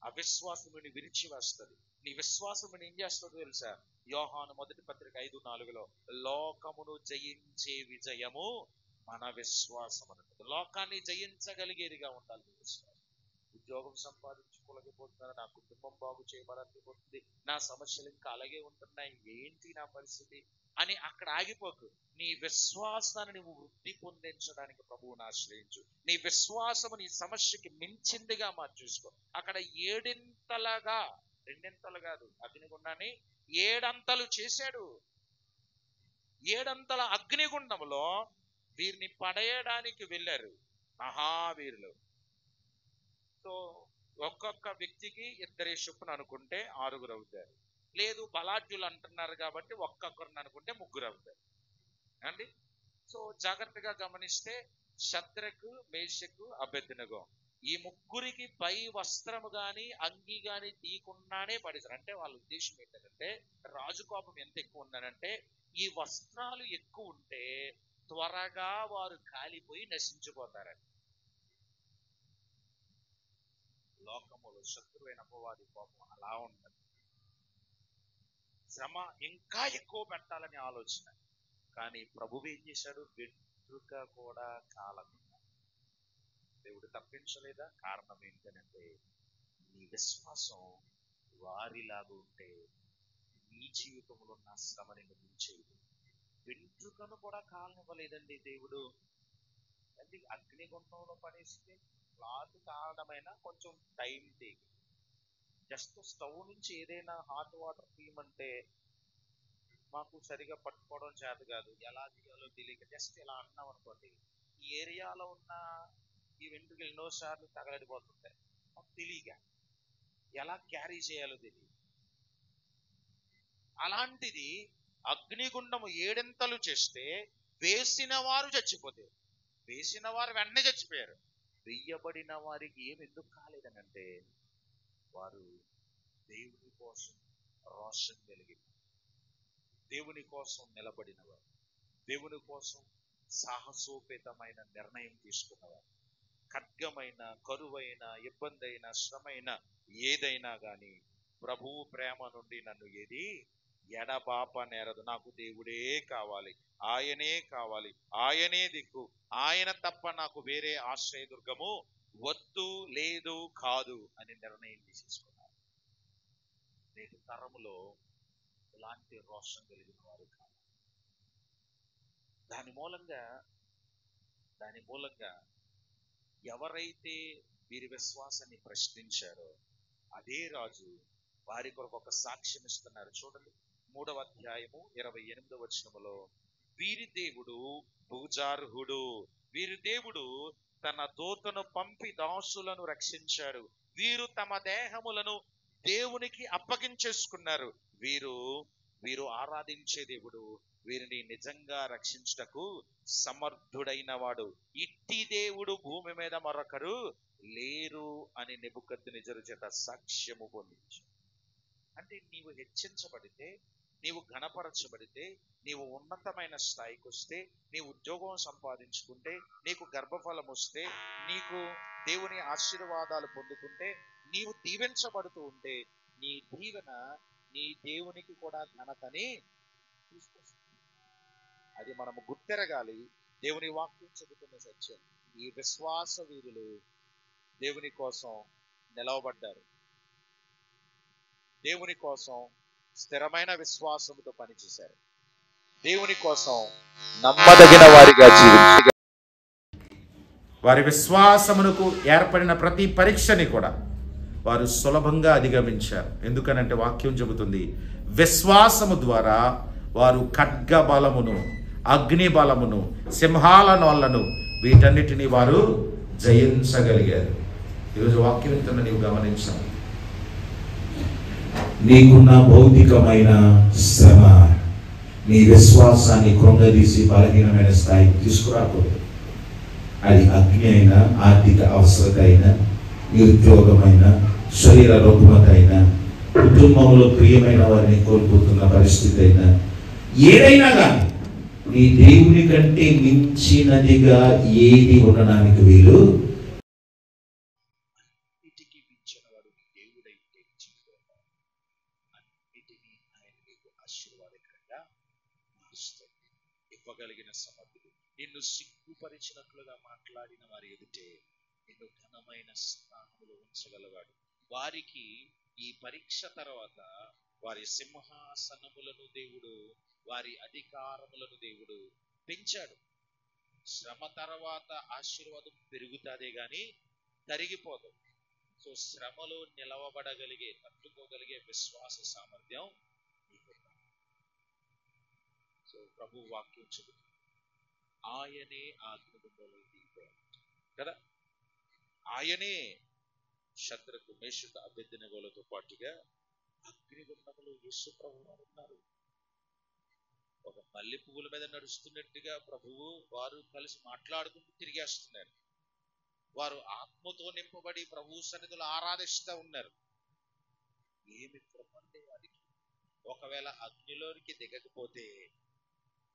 అవిశ్వాసముని విరిచివేస్తుంది. నీ విశ్వాసముని ఏం చేస్తుందో తెలుసా? యోహాను 1:4 లోకమును జయించే విజయము మన విశ్వాసం అన్నట్టు. లోకాన్ని జయించగలిగేదిగా ఉండాలి నీ విశ్వాసం. ఉద్యోగం సంపాదించుకోలేకపోతున్నాను, నా కుటుంబం బాగు చేయబడకపోతుంది, నా సమస్యలు ఇంకా అలాగే ఉంటున్నాయి, ఏంటి నా పరిస్థితి అని అక్కడ ఆగిపోకు. నీ విశ్వాసాన్ని నువ్వు వృద్ధి పొందించడానికి ప్రభువుని ఆశ్రయించు. నీ విశ్వాసము నీ సమస్యకి మించిందిగా మార్చేసుకో. అక్కడ 7 2 కాదు, అగ్నిగుండాన్ని 7 చేశాడు. 7 అగ్నిగుండంలో వీరిని పడేయడానికి వెళ్ళారు మహావీరులు. సో ఒక్కొక్క వ్యక్తికి 2 చొప్పున అనుకుంటే 6 అవుతారు. లేదు బలాఢ్యులు అంటున్నారు కాబట్టి ఒక్కొక్కరిని అనుకుంటే 3 అవుతారు అండి. సో జాగ్రత్తగా గమనిస్తే శద్రకు, మేషకు, అబేద్నెగో ఈ 3కి పై వస్త్రము గాని అంగి గాని తీయకుండానే పడేశారు. అంటే వాళ్ళ ఉద్దేశం ఏంటంటే రాజు కోపం ఎంత ఎక్కువ ఉందనంటే ఈ వస్త్రాలు ఎక్కువ ఉంటే త్వరగా వారు కాలిపోయి నశించిపోతారని. లోకములో శత్రువైన అపవాది కోపం అలా ఉంటుంది. శ్రమ ఇంకా ఎక్కువ పెట్టాలని ఆలోచన. కానీ ప్రభువు ఏం చేశాడు? వెంట్రుక కూడా కాలకుండా దేవుడు తప్పించలేదా? కారణం ఏంటంటే నీ విశ్వాసం వారిలాగా ఉంటే నీ జీవితంలో ఉన్న శ్రమని ముగించేది. వెంట్రుకను కూడా కాలనివ్వలేదండి దేవుడు. అంటే అగ్నిగుండంలో పడేస్తే క్లాత్ కాలడమైనా కొంచెం టైం తీగి, జస్ట్ స్టవ్ నుంచి ఏదైనా హాట్ వాటర్ తీయమంటే మాకు సరిగా పట్టుకోవడం చేత కాదు, ఎలా తీయాలో తెలియక జస్ట్ ఇలా అన్నాం అనుకోండి, ఈ ఏరియాలో ఉన్న ఈ వెంట్రుకలు ఎన్నోసార్లు తగలడిపోతుంటాయి. మాకు తెలియక ఎలా క్యారీ చేయాలో తెలియదు. అలాంటిది అగ్నిగుండము 7 చేస్తే వేసిన వారు చచ్చిపోతారు. వేసిన వారు వెంటనే చచ్చిపోయారు. వెయ్యబడిన వారికి ఏమి ఎందుకు కాలేదనంటే వారు దేవుని కోసం రోషం కలిగిన, దేవుని కోసం నిలబడినవారు, దేవుని కోసం సాహసోపేతమైన నిర్ణయం తీసుకున్నవారు. ఖడ్గమైన, కరువైన, ఇబ్బంది అయిన, శ్రమైన ఏదైనా కానీ ప్రభువు ప్రేమ నుండి నన్ను ఏది ఎడబాప నేరదు. నాకు దేవుడే కావాలి, ఆయనే కావాలి, ఆయనే దిక్కు, ఆయన తప్ప నాకు వేరే ఆశ్రయదుర్గము వద్దు, లేదు, కాదు అని నిర్ణయం తీసేసుకున్నారు. నేటి తరములో ఇలాంటి రోషం కలిగిన వారు కాదు. దాని మూలంగా ఎవరైతే వీరి విశ్వాసాన్ని ప్రశ్నించారో అదే రాజు వారి కొరకు ఒక సాక్ష్యం ఇస్తున్నారు. చూడండి 3వ అధ్యాయము 28వ వీరి దేవుడు పూజార్హుడు, వీరి దేవుడు తన దూతను పంపి దాసులను రక్షించారు, వీరు తమ దేహములను దేవునికి అప్పగించేసుకున్నారు, వీరు ఆరాధించే దేవుడు వీరిని నిజంగా రక్షించుటకు సమర్థుడైన వాడు, ఇట్టి దేవుడు భూమి మీద మరొకరు లేరు అని నెబుకద్నెజరు చేత సాక్ష్యము పొందించు. అంటే నీవు హెచ్చించబడితే, నీవు ఘనపరచబడితే, నీవు ఉన్నతమైన స్థాయికి వస్తే, నీవు ఉద్యోగం సంపాదించుకుంటే, నీకు గర్భఫలం వస్తే, నీకు దేవుని ఆశీర్వాదాలు పొందుకుంటే, నీవు దీవించబడుతూ ఉంటే నీ దీవెన నీ దేవునికి కూడా ఘనతని తీసుకొస్తుంది. అది మనము గుర్తెరగాలి. దేవుని వాక్యం చెబుతున్న సత్యం. ఈ విశ్వాస వీరులు దేవుని కోసం నిలవబడ్డారు, దేవుని కోసం స్థిరమైన విశ్వాసంతో పనిచేశారు, దేవుని కోసం నమ్మదగిన వారిగా జీవించారు. వారి విశ్వాసమునకు ఏర్పడిన ప్రతి పరీక్షని కూడా
వారు సులభంగా అధిగమించారు. ఎందుకనంటే వాక్యం చెబుతుంది, విశ్వాసము ద్వారా వారు ఖడ్గ బలమును, అగ్ని బలమును, సింహాల నోళ్లను వీటన్నిటిని వారు జయించగలిగారు. ఈరోజు వాక్యం వింటున్న నీవు గమనించాలి,
నీకున్న భౌతికమైన శ్రమ నీ విశ్వాసాన్ని కృంగదీసి బలహీనమైన స్థాయికి తీసుకురాకూడదు. అది అగ్ని అయినా, ఆర్థిక అవసరత అయినా, నిరుద్యోగమైన, శరీర రుగ్మత అయినా, కుటుంబంలో ప్రియమైన వారిని కోల్పోతున్న పరిస్థితి అయినా, ఏదైనా కానీ నీ దేవుని కంటే మించినదిగా ఏది ఉండడానికి వీలు.
అన్నిటికీ మించినవాడు దేవుడైతే అన్నిటినీ ఆయన నీకు ఆశీర్వాదకరంగా మారుస్తాడు. ఇవ్వగలిగిన సమర్థుడు, నిన్ను సిగ్గుపరిచినట్లుగా మాట్లాడిన వారి ఎదుటే నిన్ను ఘనమైన స్థానంలో ఉంచగలవాడు. వారికి ఈ పరీక్ష తర్వాత వారి సింహాసనములను దేవుడు, వారి అధికారములను దేవుడు పెంచాడు. శ్రమ తర్వాత ఆశీర్వాదం పెరుగుతాదే గాని తరిగిపోదు. సో శ్రమలో నిలవబడగలిగే, తట్టుకోగలిగే విశ్వాస సామర్థ్యం నీకు. సో ప్రభు వాక్యం చెబుతుంది, ఆయనే అగ్నిగుండంలో దిగిపోయాడు కదా. ఆయనే శద్రకు, మేషకు, అబేద్నెగోలతో పాటుగా అగ్నిగుండంలో యేసు ప్రభువు ఉన్నారు. ఒక మల్లె పువ్వుల మీద నడుస్తున్నట్టుగా ప్రభువు వారు కలిసి మాట్లాడుకుంటూ తిరిగేస్తున్నారు. వారు ఆత్మతో నింపబడి ప్రభు సన్నిధిలో ఆరాధిస్తూ ఉన్నారు. ఏమి కృపండి వారికి. ఒకవేళ అగ్నిలోనికి దిగకపోతే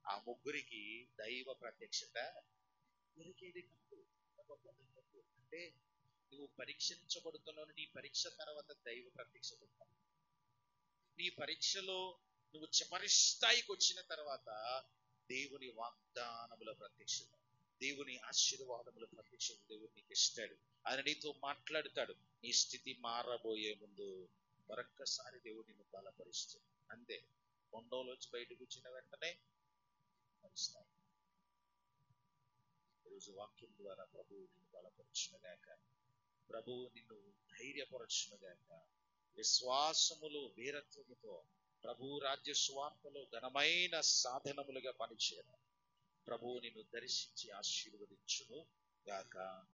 ఆ ముగ్గురికి దైవ ప్రత్యక్షత దొరికేది కాదు. అంటే నువ్వు పరీక్షించబడుతున్నావు, నీ పరీక్ష తర్వాత దైవ ప్రత్యక్షత ఉంటుంది. నీ పరీక్షలో నువ్వు చివరి స్థాయికి వచ్చిన తర్వాత దేవుని వాగ్దానముల ప్రత్యక్షత, దేవుని ఆశీర్వాదముల ప్రత్యక్షత దేవుడు నీకు ఇస్తాడు. ఆయన నీతో మాట్లాడుతాడు. నీ స్థితి మారబోయే ముందు మరొక్కసారి దేవుడు నిన్ను బలపరుస్తాడు. అంతే, కొండలోంచి బయటకు వచ్చిన వెంటనే పరుస్తాడు. ఈరోజు వాక్యం ద్వారా ప్రభువు నిన్ను బలపరచునుగాక, ప్రభువు నిన్ను ధైర్యపరచునుగాక. విశ్వాసములు, వీరత్వముతో ప్రభు రాజ్య సువార్తలో ఘనమైన సాధనములుగా పనిచేయాలి. ప్రభువు నిన్ను దర్శించి ఆశీర్వదించును గాక.